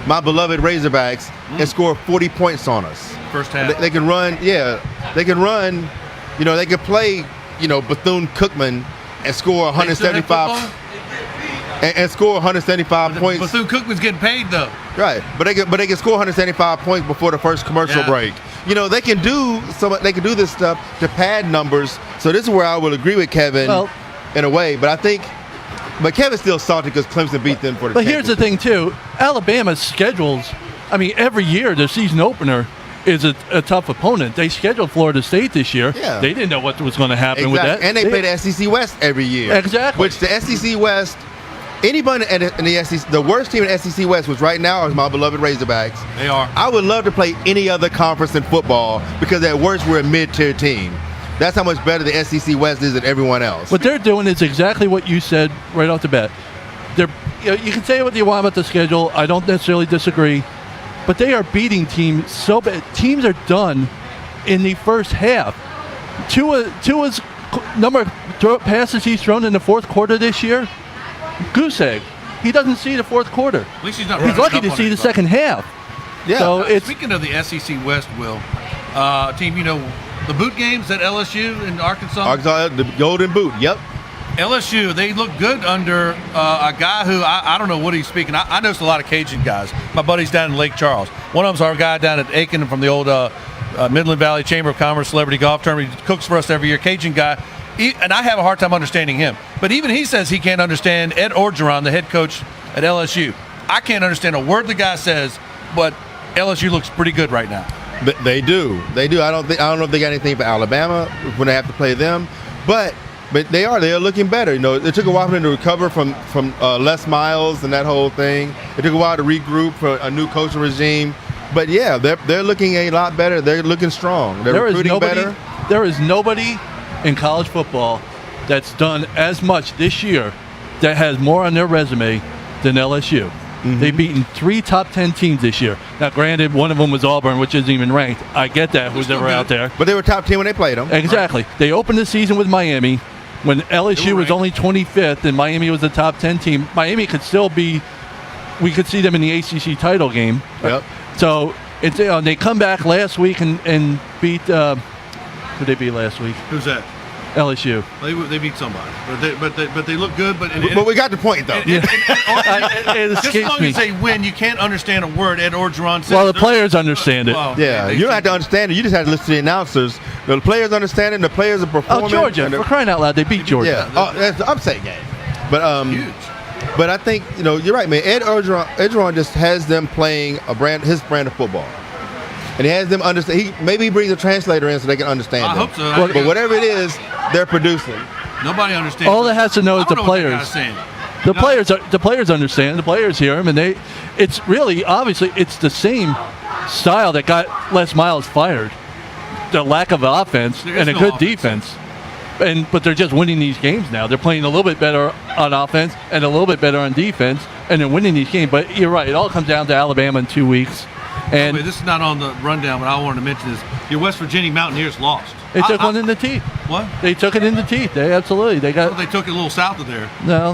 S5: my beloved Razorbacks and score 40 points on us.
S1: First half.
S5: They can run. Yeah, they can run. They could play, Bethune-Cookman and score 175 and score 175 points.
S1: Bethune-Cookman's getting paid though.
S5: Right, but they can score 175 points before the first commercial break. They can do this stuff to pad numbers. So this is where I will agree with Kevin in a way, but Kevin's still salty because Clemson beat them for the.
S2: But here's the thing too: Alabama's schedules. Every year their season opener is a tough opponent. They scheduled Florida State this year. Yeah. They didn't know what was going to happen with that.
S5: And they play the SEC West every year.
S2: Exactly.
S5: Which the SEC West, anybody in the SEC, the worst team in the SEC West, which right now is my beloved Razorbacks.
S1: They are.
S5: I would love to play any other conference in football because at worst we're a mid-tier team. That's how much better the SEC West is than everyone else.
S2: What they're doing is exactly what you said right off the bat. You can say what you want about the schedule. I don't necessarily disagree. but they are beating teams so bad. Teams are done in the first half. Tua's number of passes he's thrown in the fourth quarter this year, goose egg. He doesn't see the fourth quarter.
S1: At least he's not.
S2: He's lucky to see the second half.
S5: Yeah.
S2: So
S1: Speaking of the SEC West, Will, team, the boot games at LSU in Arkansas.
S5: The Golden Boot. Yep.
S1: LSU, they look good under a guy who I don't know what he's speaking. I know a lot of Cajun guys. My buddy's down in Lake Charles. One of them's our guy down at Aiken from the old Midland Valley Chamber of Commerce Celebrity Golf Tournament. He cooks for us every year. Cajun guy. And I have a hard time understanding him. But even he says he can't understand Ed Orgeron, the head coach at LSU. I can't understand a word the guy says, but LSU looks pretty good right now.
S5: They do. I don't know if they got anything for Alabama when they have to play them, but they are looking better. It took a while for them to recover from Les Miles and that whole thing. It took a while to regroup for a new coaching regime. But yeah, they're looking a lot better. They're looking strong. They're recruiting better.
S2: There is nobody in college football that's done as much this year that has more on their resume than LSU. Mm-hmm. They've beaten 3 top 10 teams this year. Now, granted, one of them was Auburn, which isn't even ranked. I get that, who's ever out there.
S5: But they were top 10 when they played them.
S2: Exactly. Right. They opened the season with Miami when LSU was only 25th and Miami was the top 10 team. Miami could still be – we could see them in the ACC title game.
S5: Yep.
S2: So they come back last week and beat who did they beat last week?
S1: Who's that?
S2: LSU.
S1: They beat somebody, but they look good. But
S5: we got the point though.
S2: It
S1: just as long as they win, you can't understand a word Ed Orgeron says.
S2: Well, the players understand it.
S5: Yeah, you don't have to understand it. You just have to listen to the announcers. The players understand it. And the players are performing.
S2: Oh, Georgia! For crying out loud, they beat Georgia.
S5: Yeah, that's the upset game. But
S1: huge.
S5: But I think you're right, man. Ed Orgeron just has them playing his brand of football. And he has them understand. Maybe he brings a translator in so they can understand.
S1: I hope so.
S5: But whatever it is, they're producing.
S1: Nobody understands.
S2: All that has to know is the players. The players understand. The players hear him, and it's really obviously it's the same style that got Les Miles fired. The lack of offense and a good defense. But they're just winning these games now. They're playing a little bit better on offense and a little bit better on defense, and they're winning these games. But you're right; it all comes down to Alabama in 2 weeks. And
S1: this is not on the rundown, but I wanted to mention this. Your West Virginia Mountaineers lost.
S2: They took one in the teeth.
S1: What?
S2: They took it in the teeth. They absolutely. They
S1: took it a little south of there.
S2: No,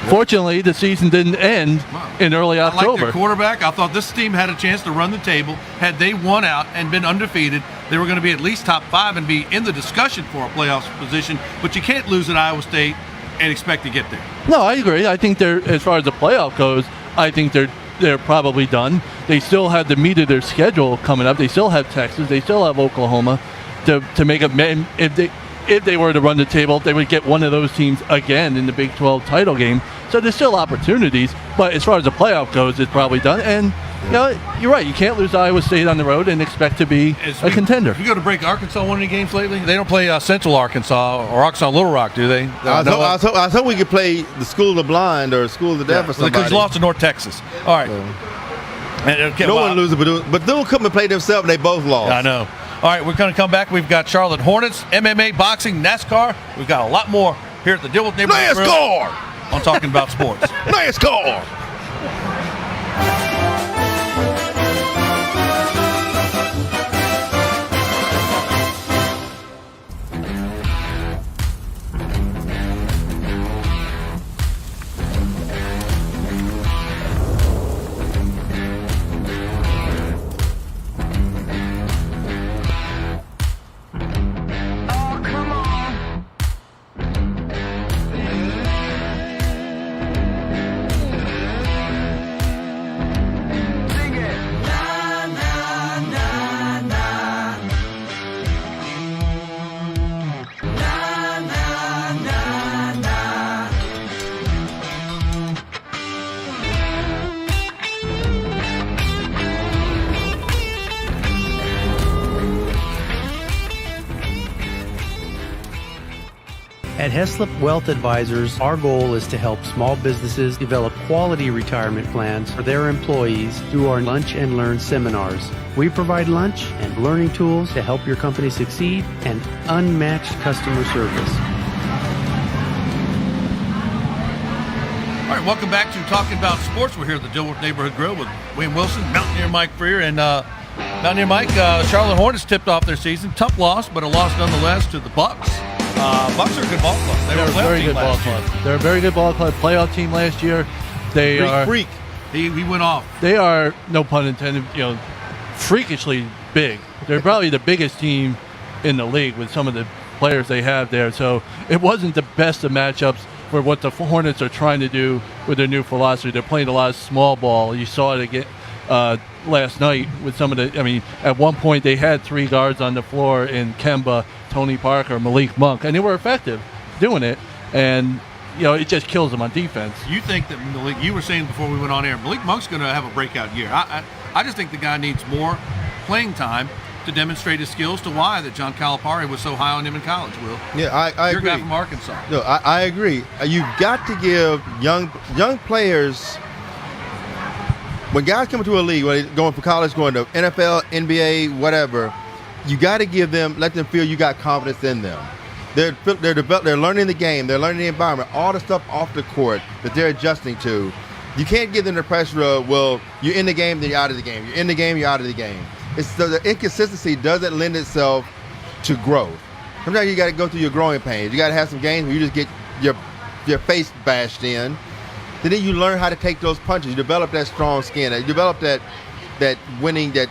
S2: fortunately, the season didn't end in early October.
S1: I like their quarterback. I thought this team had a chance to run the table. Had they won out and been undefeated, they were going to be at least top 5 and be in the discussion for a playoff position. But you can't lose at Iowa State and expect to get there.
S2: No, I agree. I think as far as the playoff goes, I think they're probably done. They still have the meat of their schedule coming up. They still have Texas. They still have Oklahoma to make a. If they were to run the table, they would get one of those teams again in the Big 12 title game. So there's still opportunities. But as far as the playoff goes, it's probably done. And you're right. You can't lose Iowa State on the road and expect to be a contender.
S1: If you go to break, Arkansas won any games lately? They don't play Central Arkansas or Arkansas Little Rock, do they?
S5: I was hoping we could play the School of the Blind or School of the Deaf or somebody.
S1: Because lost to North Texas. All right.
S5: No one loses, but they'll come and play themselves, and they both lost.
S1: I know. All right, we're going to come back. We've got Charlotte Hornets, MMA, boxing, NASCAR. We've got a lot more here at the Deal with Neighborhood Grill.
S5: NASCAR!
S1: I'm talking about sports.
S5: NASCAR!
S4: At Heslop Wealth Advisors, our goal is to help small businesses develop quality retirement plans for their employees through our Lunch and Learn seminars. We provide lunch and learning tools to help your company succeed and unmatched customer service.
S1: All right, welcome back to Talking About Sports. We're here at the Dilworth Neighborhood Grill with William Wilson, Mountaineer Mike Freer, and Mountaineer Mike. Charlotte Hornets tipped off their season. Tough loss, but a loss nonetheless to the Bucks. Bucks are a good ball club. They were a
S2: very good ball club. They're a very good ball club. Playoff team last year. They are
S1: freak. He went off.
S2: They are, no pun intended, freakishly big. They're probably the biggest team in the league with some of the players they have there. So it wasn't the best of matchups for what the Hornets are trying to do with their new philosophy. They're playing a lot of small ball. You saw it again last night with some of the. At one point they had 3 guards on the floor in Kemba, Tony Parker, Malik Monk, and they were effective doing it. And it just kills them on defense.
S1: You think that Malik? You were saying before we went on air, Malik Monk's going to have a breakout year. I just think the guy needs more playing time to demonstrate his skills, to why that John Calipari was so high on him in college, Will.
S5: Yeah, I
S1: You're
S5: agree.
S1: a guy from Arkansas.
S5: No, I agree. You've got to give young players, when guys come into a league, when they're going from college, going to NFL, NBA, whatever, you got to give them, let them feel you got confidence in them. They're learning the game, they're learning the environment, all the stuff off the court that they're adjusting to. You can't give them the pressure of, well, you're in the game, then you're out of the game. You're in the game, you're out of the game. It's the inconsistency doesn't lend itself to growth. Sometimes you got to go through your growing pains. You got to have some games where you just get your face bashed in. And then you learn how to take those punches. You develop that strong skin. You develop that winning, that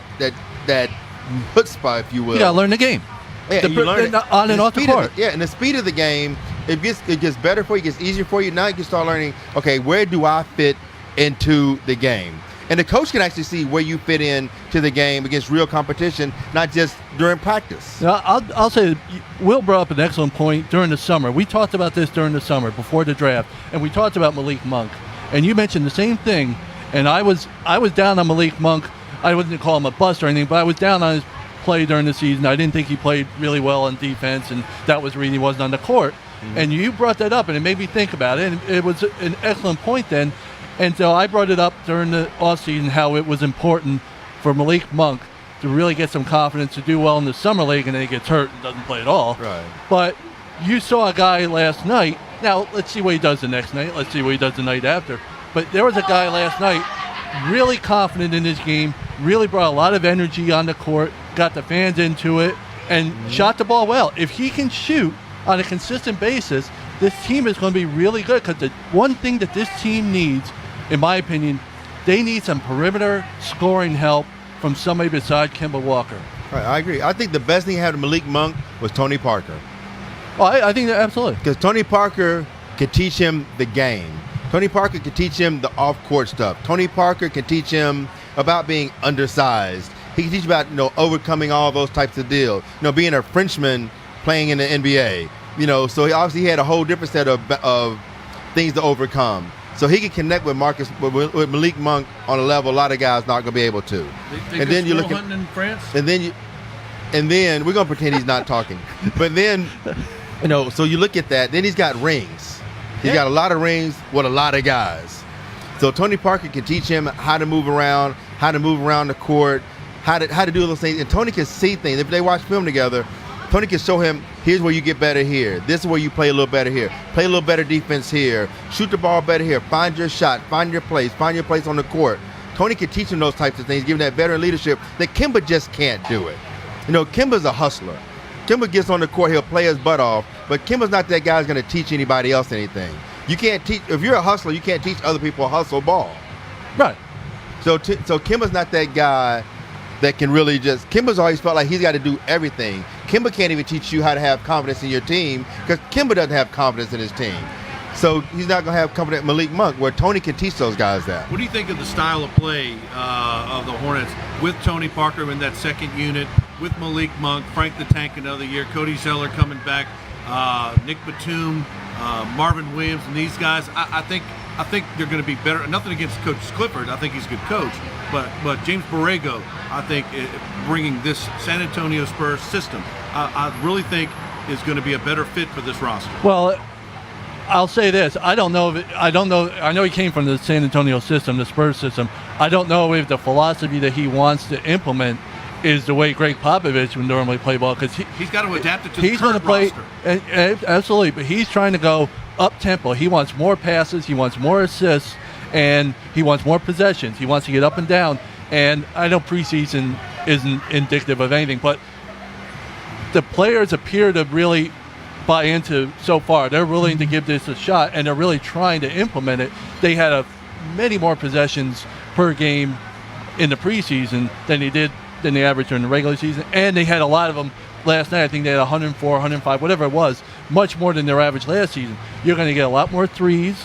S5: chutzpah, if you will.
S2: You got to learn the game.
S5: Yeah, you learn it.
S2: On and off the court.
S5: And the speed of the game, it gets better for you. It gets easier for you. Now you can start learning, okay, where do I fit into the game? And the coach can actually see where you fit in to the game against real competition, not just during practice.
S2: Now, I'll say, Will brought up an excellent point during the summer. We talked about this during the summer before the draft, and we talked about Malik Monk. And you mentioned the same thing, and I was down on Malik Monk. I wouldn't call him a bust or anything, but I was down on his play during the season. I didn't think he played really well on defense, and that was the reason he wasn't on the court. Mm-hmm. And you brought that up, and it made me think about it, and it was an excellent point then. And so I brought it up during the offseason how it was important for Malik Monk to really get some confidence, to do well in the summer league, and then he gets hurt and doesn't play at all.
S5: Right.
S2: But you saw a guy last night. Now, let's see what he does the next night. Let's see what he does the night after. But there was a guy last night really confident in his game, really brought a lot of energy on the court, got the fans into it, and shot the ball well. If he can shoot on a consistent basis, this team is going to be really good, because the one thing that this team needs, in my opinion, they need some perimeter scoring help from somebody besides Kemba Walker.
S5: Right, I agree. I think the best thing he had with Malik Monk was Tony Parker.
S2: Well, I think that absolutely.
S5: Because Tony Parker could teach him the game. Tony Parker could teach him the off-court stuff. Tony Parker could teach him about being undersized. He could teach about overcoming all those types of deals. Being a Frenchman playing in the NBA. So he obviously had a whole different set of things to overcome. So he can connect with with Malik Monk on a level a lot of guys not going to be able to.
S1: And then you look at in France.
S5: And then we're going to pretend he's not talking. But then, so you look at that. Then he's got rings. He's got a lot of rings with a lot of guys. So Tony Parker can teach him how to move around the court, how to do those things. And Tony can see things. If they watch film together, Tony can show him, here's where you get better here. This is where you play a little better here. Play a little better defense here. Shoot the ball better here. Find your shot. Find your place on the court. Tony can teach him those types of things, give him that veteran leadership that Kemba just can't do it. Kemba's a hustler. Kemba gets on the court, he'll play his butt off, but Kemba's not that guy who's going to teach anybody else anything. You can't teach, if you're a hustler, you can't teach other people to hustle ball.
S2: Right.
S5: So Kemba's not that guy that can really Kemba's always felt like he's got to do everything. Kemba can't even teach you how to have confidence in your team, because Kemba doesn't have confidence in his team. So he's not going to have confidence in Malik Monk, where Tony can teach those guys that.
S1: What do you think of the style of play of the Hornets with Tony Parker in that second unit, with Malik Monk, Frank the Tank another year, Cody Zeller coming back, Nick Batum, Marvin Williams, and these guys? I think they're going to be better. Nothing against Coach Clifford. I think he's a good coach. But James Borrego, I think, bringing this San Antonio Spurs system, I really think is going to be a better fit for this roster.
S2: Well, I'll say this. I know he came from the San Antonio system, the Spurs system. I don't know if the philosophy that he wants to implement is the way Greg Popovich would normally play ball, because
S1: he's got to adapt it to the current roster.
S2: Absolutely, but he's trying to go up-tempo. He wants more passes. He wants more assists. And he wants more possessions. He wants to get up and down. And I know preseason isn't indicative of anything, but the players appear to really buy into so far. They're willing to give this a shot, and they're really trying to implement it. They had many more possessions per game in the preseason than they averaged during the regular season, and they had a lot of them last night. I think they had 104, 105, whatever it was, much more than their average last season. You're going to get a lot more threes.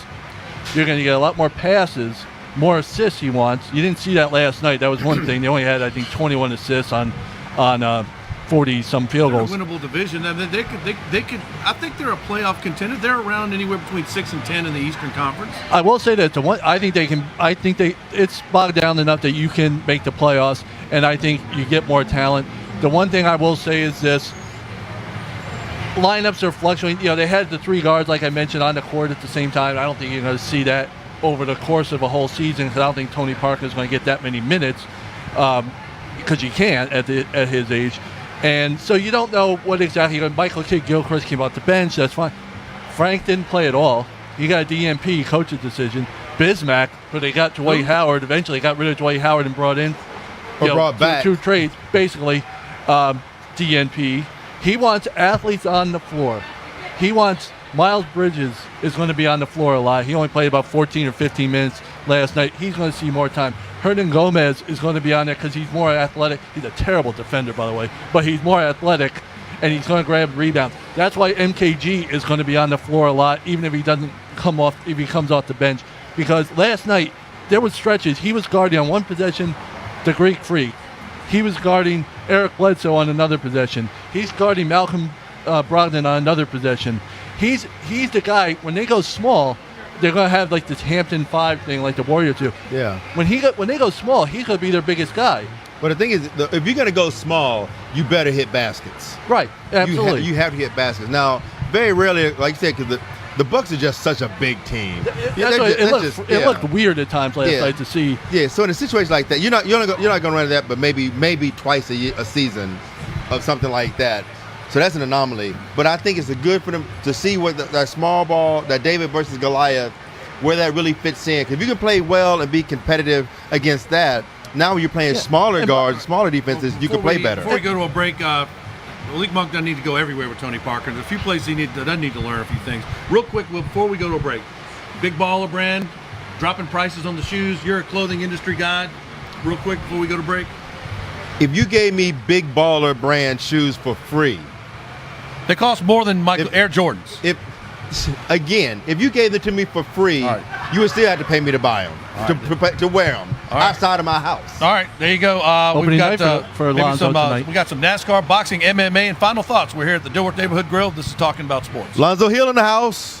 S2: You're going to get a lot more passes, more assists he wants. You didn't see that last night. That was one thing. They only had, I think, 21 assists on 40-some field goals.
S1: They're a winnable division. I mean, they could. I think they're a playoff contender. They're around anywhere between 6 and 10 in the Eastern Conference.
S2: I will say that I think they can. I think it's bogged down enough that you can make the playoffs, and I think you get more talent. The one thing I will say is this: lineups are fluctuating. They had the 3 guards, like I mentioned, on the court at the same time. I don't think you're going to see that over the course of a whole season, because I don't think Tony Parker is going to get that many minutes, because you can't at his age. And so you don't know what exactly. Michael Kidd-Gilchrist came off the bench. That's fine. Frank didn't play at all. He got a DNP, coach's decision. Bismack, but they got Dwight Howard. Eventually got rid of Dwight Howard and brought in
S5: brought back
S2: two trades, basically DNP. He wants athletes on the floor. He wants Miles Bridges is going to be on the floor a lot. He only played about 14 or 15 minutes last night. He's going to see more time. Hernan Gomez is going to be on there because he's more athletic. He's a terrible defender, by the way, but he's more athletic, and he's going to grab rebounds. That's why MKG is going to be on the floor a lot, even if he doesn't come off, if he comes off the bench. Because last night, there was stretches. He was guarding on one possession the Greek Freak. He was guarding Eric Bledsoe on another possession. He's guarding Malcolm Brogdon on another possession. He's the guy, when they go small, they're going to have like this Hampton 5 thing like the Warriors do.
S5: Yeah.
S2: When they go small, he's going to be their biggest guy.
S5: But the thing is, if you're going to go small, you better hit baskets.
S2: Right, absolutely.
S5: You have to hit baskets. Now, very rarely, like you said, because the Bucks are just such a big team.
S2: It looked weird at times last night to see.
S5: Yeah, so in a situation like that, you're not going to run that, but maybe twice a season of something like that. So that's an anomaly. But I think it's good for them to see what that small ball, that David versus Goliath, where that really fits in. Because if you can play well and be competitive against that, now when you're playing smaller guards, smaller defenses, you can play better.
S1: Before we go to a break, Malik Monk doesn't need to go everywhere with Tony Parker. There's a few places he doesn't need to learn a few things. Real quick, before we go to a break, Big Baller Brand, dropping prices on the shoes. You're a clothing industry guy. Real quick before we go to break.
S5: If you gave me Big Baller Brand shoes for free,
S1: they cost more than Air Jordans.
S5: If you gave them to me for free, you would still have to pay me to buy them, to wear them outside of my house.
S1: All right, there you go. We've got for Lonzo tonight. We got some NASCAR, boxing, MMA, and final thoughts. We're here at the Dilworth Neighborhood Grill. This is Talking About Sports.
S5: Lonzo Hill in the house.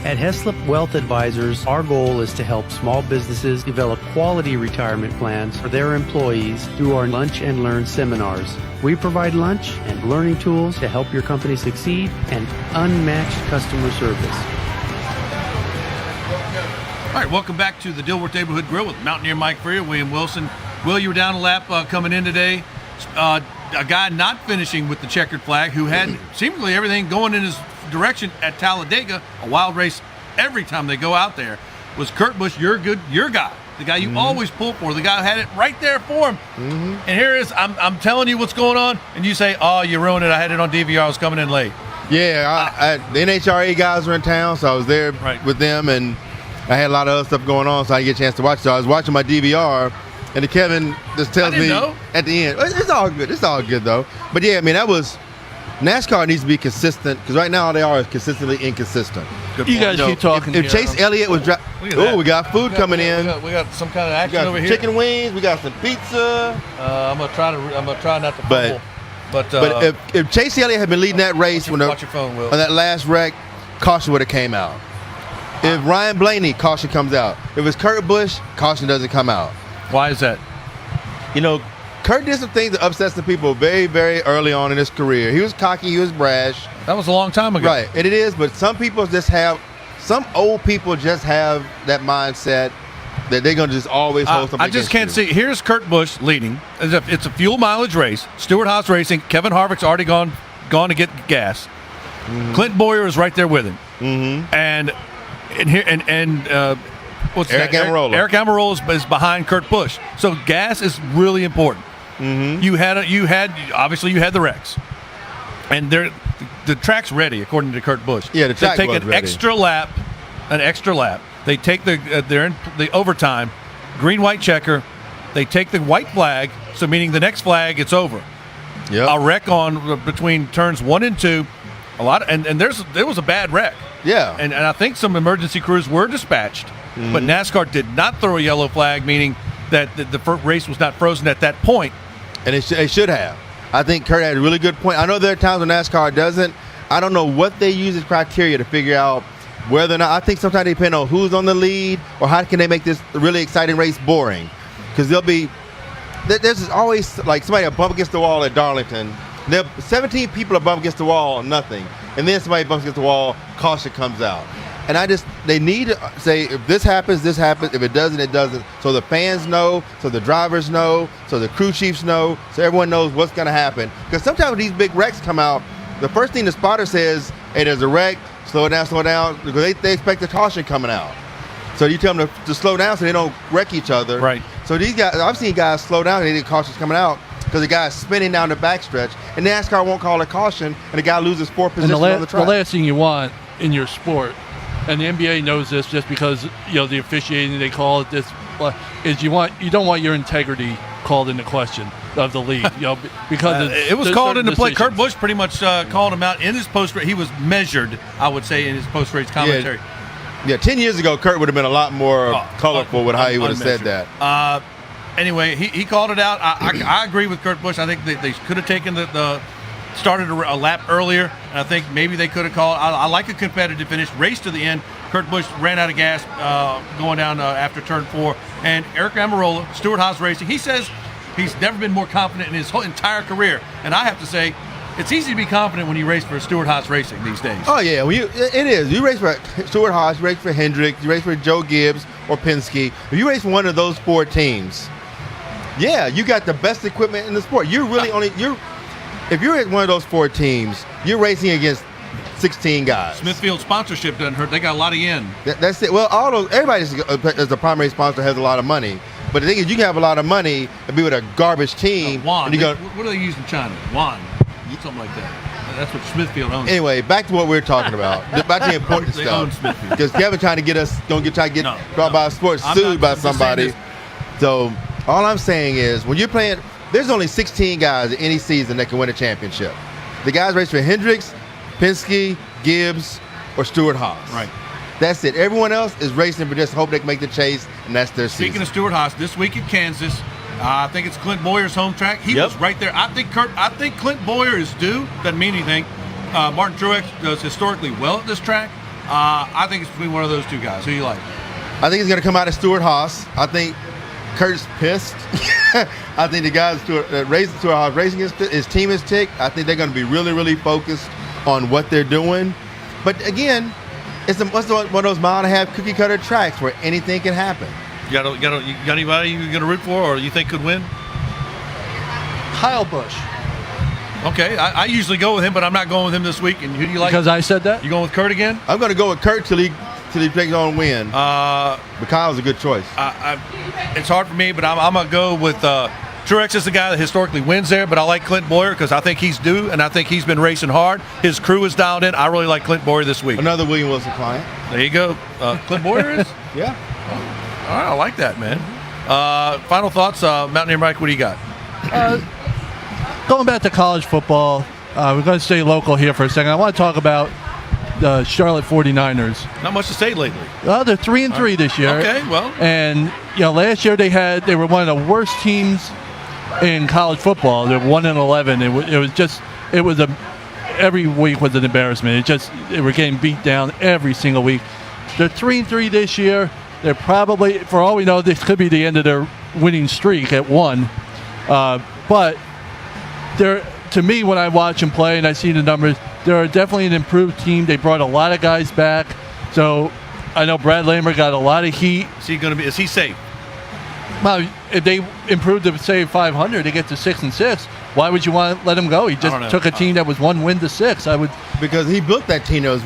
S4: At Heslop Wealth Advisors, our goal is to help small businesses develop quality retirement plans for their employees through our Lunch and Learn seminars. We provide lunch and learning tools to help your company succeed and unmatched customer service.
S1: All right, welcome back to the Dilworth Neighborhood Grill with Mountaineer Mike Freer, William Wilson. Will, you were down a lap coming in today. A guy not finishing with the checkered flag who had seemingly everything going in his direction at Talladega, a wild race every time they go out there, was Kurt Busch, your guy, the guy you always pull for, the guy who had it right there for him. And here it is, I'm telling you what's going on, and you say, oh, you ruined it, I had it on DVR, I was coming in late.
S5: Yeah, the NHRA guys were in town, so I was there with them, and I had a lot of other stuff going on, so I didn't get a chance to watch it. So I was watching my DVR, and Kevin just tells me at the end, it's all good. It's all good, though. But, yeah, I mean, NASCAR needs to be consistent because right now they are consistently inconsistent.
S2: You guys keep talking.
S5: If Chase Elliott was we got food coming in.
S1: We got some kind of action
S5: We got
S1: over
S5: some
S1: here.
S5: chicken wings. We got some pizza.
S1: I'm gonna try not to fumble.
S5: But if Chase Elliott had been leading that race
S1: watch your phone, Will.
S5: on that last wreck, caution would have came out. If Ryan Blaney, caution comes out. If it's Kurt Busch, caution doesn't come out.
S1: Why is that?
S5: You know, Kurt did some things that upset some people very, very early on in his career. He was cocky. He was brash.
S1: That was a long time ago.
S5: Right, and it is. But some old people just have that mindset that they're going to just always hold something
S1: I just
S5: against
S1: can't
S5: you.
S1: see. Here's Kurt Busch leading. It's a fuel mileage race. Stewart-Haas Racing. Kevin Harvick's already gone to get gas.
S5: Mm-hmm.
S1: Clint Boyer is right there with him.
S5: Mm-hmm.
S1: And what's
S5: Eric
S1: that?
S5: Almirola.
S1: Eric Almirola is behind Kurt Busch. So gas is really important.
S5: Mm-hmm.
S1: You had the wrecks, and the track's ready according to Kurt Busch.
S5: Yeah, the track
S1: They take
S5: was
S1: an
S5: ready.
S1: extra lap. They take they're in the overtime, green white checker. They take the white flag, so meaning the next flag it's over.
S5: Yep.
S1: A wreck between turns 1 and 2. And there was a bad wreck.
S5: Yeah.
S1: And I think some emergency crews were dispatched, but NASCAR did not throw a yellow flag, meaning that the race was not frozen at that point.
S5: And it should have. I think Kurt had a really good point. I know there are times when NASCAR doesn't. I don't know what they use as criteria to figure out whether or not. I think sometimes they depend on who's on the lead or how can they make this really exciting race boring. Because there's always like somebody will bump against the wall at Darlington. 17 people are bumped against the wall, nothing. And then somebody bumps against the wall, caution comes out. And they need to say, if this happens, this happens. If it doesn't, it doesn't. So the fans know, so the drivers know, so the crew chiefs know, so everyone knows what's going to happen. Because sometimes when these big wrecks come out, the first thing the spotter says, hey, there's a wreck, slow it down, because they expect the caution coming out. So you tell them to slow down so they don't wreck each other.
S1: Right.
S5: So these guys, I've seen guys slow down and they need cautions coming out because the guy's spinning down the backstretch, and NASCAR won't call a caution, and the guy loses 4 positions on the track.
S2: The last thing you want in your sport, and the NBA knows this just because the officiating they call it this, is you don't want your integrity called into question of the league, because
S1: it was called into play. Kurt Busch pretty much called him out in his post race. He was measured, I would say, in his post race commentary.
S5: Yeah, 10 years ago, Kurt would have been a lot more colorful with how he would have said that.
S1: Anyway, he called it out. I agree with Kurt Busch. I think they could have taken started a lap earlier, and I think maybe they could have called. I like a competitive finish, race to the end. Kurt Busch ran out of gas going down after turn 4, and Eric Almirola, Stewart-Haas Racing, he says he's never been more confident in his whole entire career, and I have to say, it's easy to be confident when you race for Stewart-Haas Racing these days.
S5: Oh, yeah. It is. You race for Stewart-Haas, you race for Hendrick, you race for Joe Gibbs or Penske. If you race for one of those 4 teams, yeah, you got the best equipment in the sport. If you're at one of those 4 teams, you're racing against 16 guys.
S1: Smithfield sponsorship doesn't hurt. They got a lot of yen.
S5: That's it. Well, everybody as a primary sponsor has a lot of money. But the thing is, you can have a lot of money and be with a garbage team.
S1: Yuan. What do they use in China? Yuan. Something like that. That's what Smithfield owns.
S5: Anyway, back to what we're talking about. About the important
S1: They
S5: stuff.
S1: own Smithfield.
S5: Because Kevin trying to get us, brought by sports,
S1: I'm
S5: sued by
S1: just saying
S5: somebody.
S1: this.
S5: So all I'm saying is, when you're playing, there's only 16 guys in any season that can win a championship. The guys race for Hendricks, Penske, Gibbs, or Stewart-Haas.
S1: Right.
S5: That's it. Everyone else is racing for just hope they can make the chase, and that's their
S1: Speaking
S5: season.
S1: of Stewart-Haas, this week in Kansas, I think it's Clint Boyer's home track. He was right there. I think Clint Boyer is due. Doesn't mean anything. Martin Truex does historically well at this track. I think it's between one of those 2 guys. Who you like?
S5: I think he's going to come out as Stewart-Haas. I think Kurt's pissed. I think the guys that raised Stewart-Haas Racing, his team is ticked. I think they're going to be really, really focused on what they're doing. But again, it's one of those mile-and-a-half cookie-cutter tracks where anything can happen.
S1: You got anybody you're going to root for or you think could win?
S2: Kyle Busch.
S1: Okay, I usually go with him, but I'm not going with him this week. And who do you like?
S2: Because I said that?
S1: You going with Kurt again?
S5: I'm going to go with Kurt till he takes on win. But Kyle's a good choice.
S1: It's hard for me, but I'm going to go with Truex is the guy that historically wins there, but I like Clint Boyer because I think he's due, and I think he's been racing hard. His crew is dialed in. I really like Clint Boyer this week.
S5: Another William Wilson client.
S1: There you go. Clint Boyer is?
S5: Yeah.
S1: All right, I like that, man. Final thoughts, Mountaineer Mike, what do you got?
S2: Going back to college football, we're going to stay local here for a second. I want to talk about the Charlotte 49ers.
S1: Not much to say lately.
S2: They're 3-3 this year.
S1: Okay, well.
S2: And last year they were one of the worst teams in college football. They're 1-11. Every week was an embarrassment. They were getting beat down every single week. They're 3-3 this year. They're probably, for all we know, this could be the end of their winning streak at 1. But to me, when I watch them play and I see the numbers, they're definitely an improved team. They brought a lot of guys back. So I know Brad Lambert got a lot of heat.
S1: Is he safe?
S2: Well, if they improved to say 500, they get to 6-6. Why would you want to let him go? He just took a team that was 1 win to 6.
S5: Because he built that team that was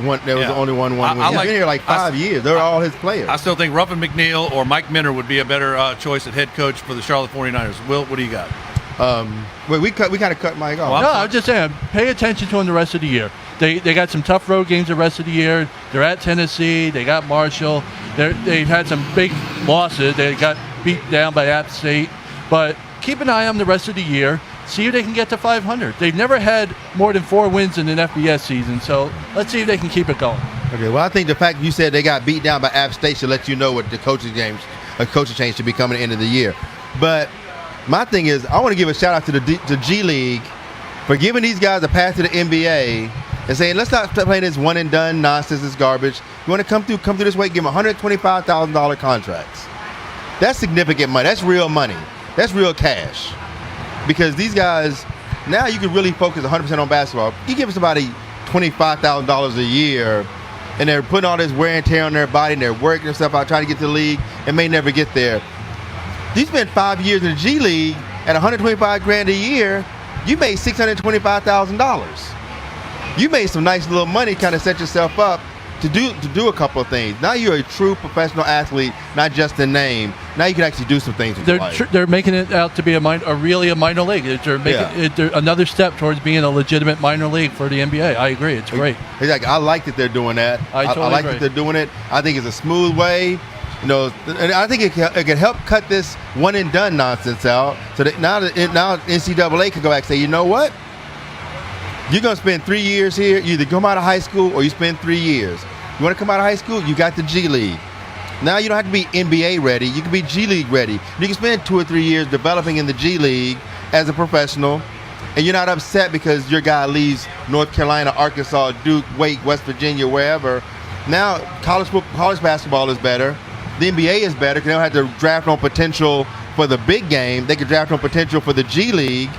S5: only one win. He's been here like 5 years. They're all his players.
S1: I still think Ruffin McNeil or Mike Minter would be a better choice at head coach for the Charlotte 49ers. Will, what do you got?
S5: We kind of cut Mike off.
S2: No, I'm just saying, pay attention to him the rest of the year. They got some tough road games the rest of the year. They're at Tennessee. They got Marshall. They've had some big losses. They got beat down by App State. But keep an eye on the rest of the year. See if they can get to 500. They've never had more than 4 wins in an FBS season. So let's see if they can keep it going.
S5: Okay, well, I think the fact you said they got beat down by App State should let you know what the coaching change should be coming at the end of the year. But my thing is, I want to give a shout out to the G League for giving these guys a pass to the NBA and saying, let's not play this one and done nonsense, this garbage. You want to come through this way, give them $125,000 contracts. That's significant money. That's real money. That's real cash. Because these guys, now you can really focus 100% on basketball. You give somebody $25,000 a year, and they're putting all this wear and tear on their body, and they're working themselves out trying to get to the league, and may never get there. You spent 5 years in the G League at $125,000 a year. You made $625,000. You made some nice little money, kind of set yourself up to do a couple of things. Now you're a true professional athlete, not just a name. Now you can actually do some things with your life.
S2: They're making it out to be really a minor league. They're another step towards being a legitimate minor league for the NBA. I agree. It's great.
S5: Exactly. I like that they're doing that.
S2: I
S5: like that they're doing it. I think it's a smooth way. And I think it can help cut this one and done nonsense out. So that now NCAA can go back and say, you know what? You're going to spend 3 years here. You either come out of high school or you spend 3 years. You want to come out of high school? You got the G League. Now you don't have to be NBA ready. You can be G League ready. You can spend 2 or 3 years developing in the G League as a professional, and you're not upset because your guy leaves North Carolina, Arkansas, Duke, Wake, West Virginia, wherever. Now college basketball is better. The NBA is better because they don't have to draft on potential for the big game. They can draft on potential for the G League.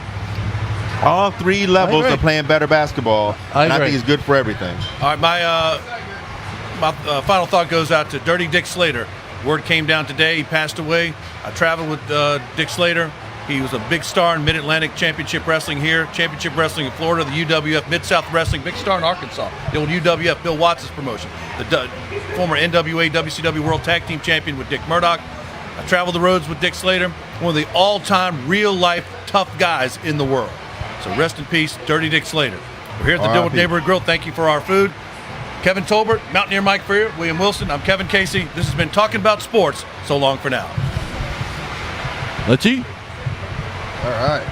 S5: All 3 levels are playing better basketball. I think it's good for everything.
S1: All right, my final thought goes out to Dirty Dick Slater. Word came down today. He passed away. I traveled with Dick Slater. He was a big star in Mid-Atlantic Championship Wrestling here, Championship Wrestling in Florida, the UWF, Mid-South Wrestling, big star in Arkansas, the old UWF, Bill Watts' promotion, the former NWA, WCW World Tag Team Champion with Dick Murdoch. I traveled the roads with Dick Slater, one of the all-time, real-life, tough guys in the world. So rest in peace, Dirty Dick Slater. We're here at the Dillwood Neighborhood Grill. Thank you for our food. Kevin Tolbert, Mountaineer Mike Freer, William Wilson. I'm Kevin Casey. This has been Talking About Sports. So long for now.
S2: Let's eat.
S5: All right.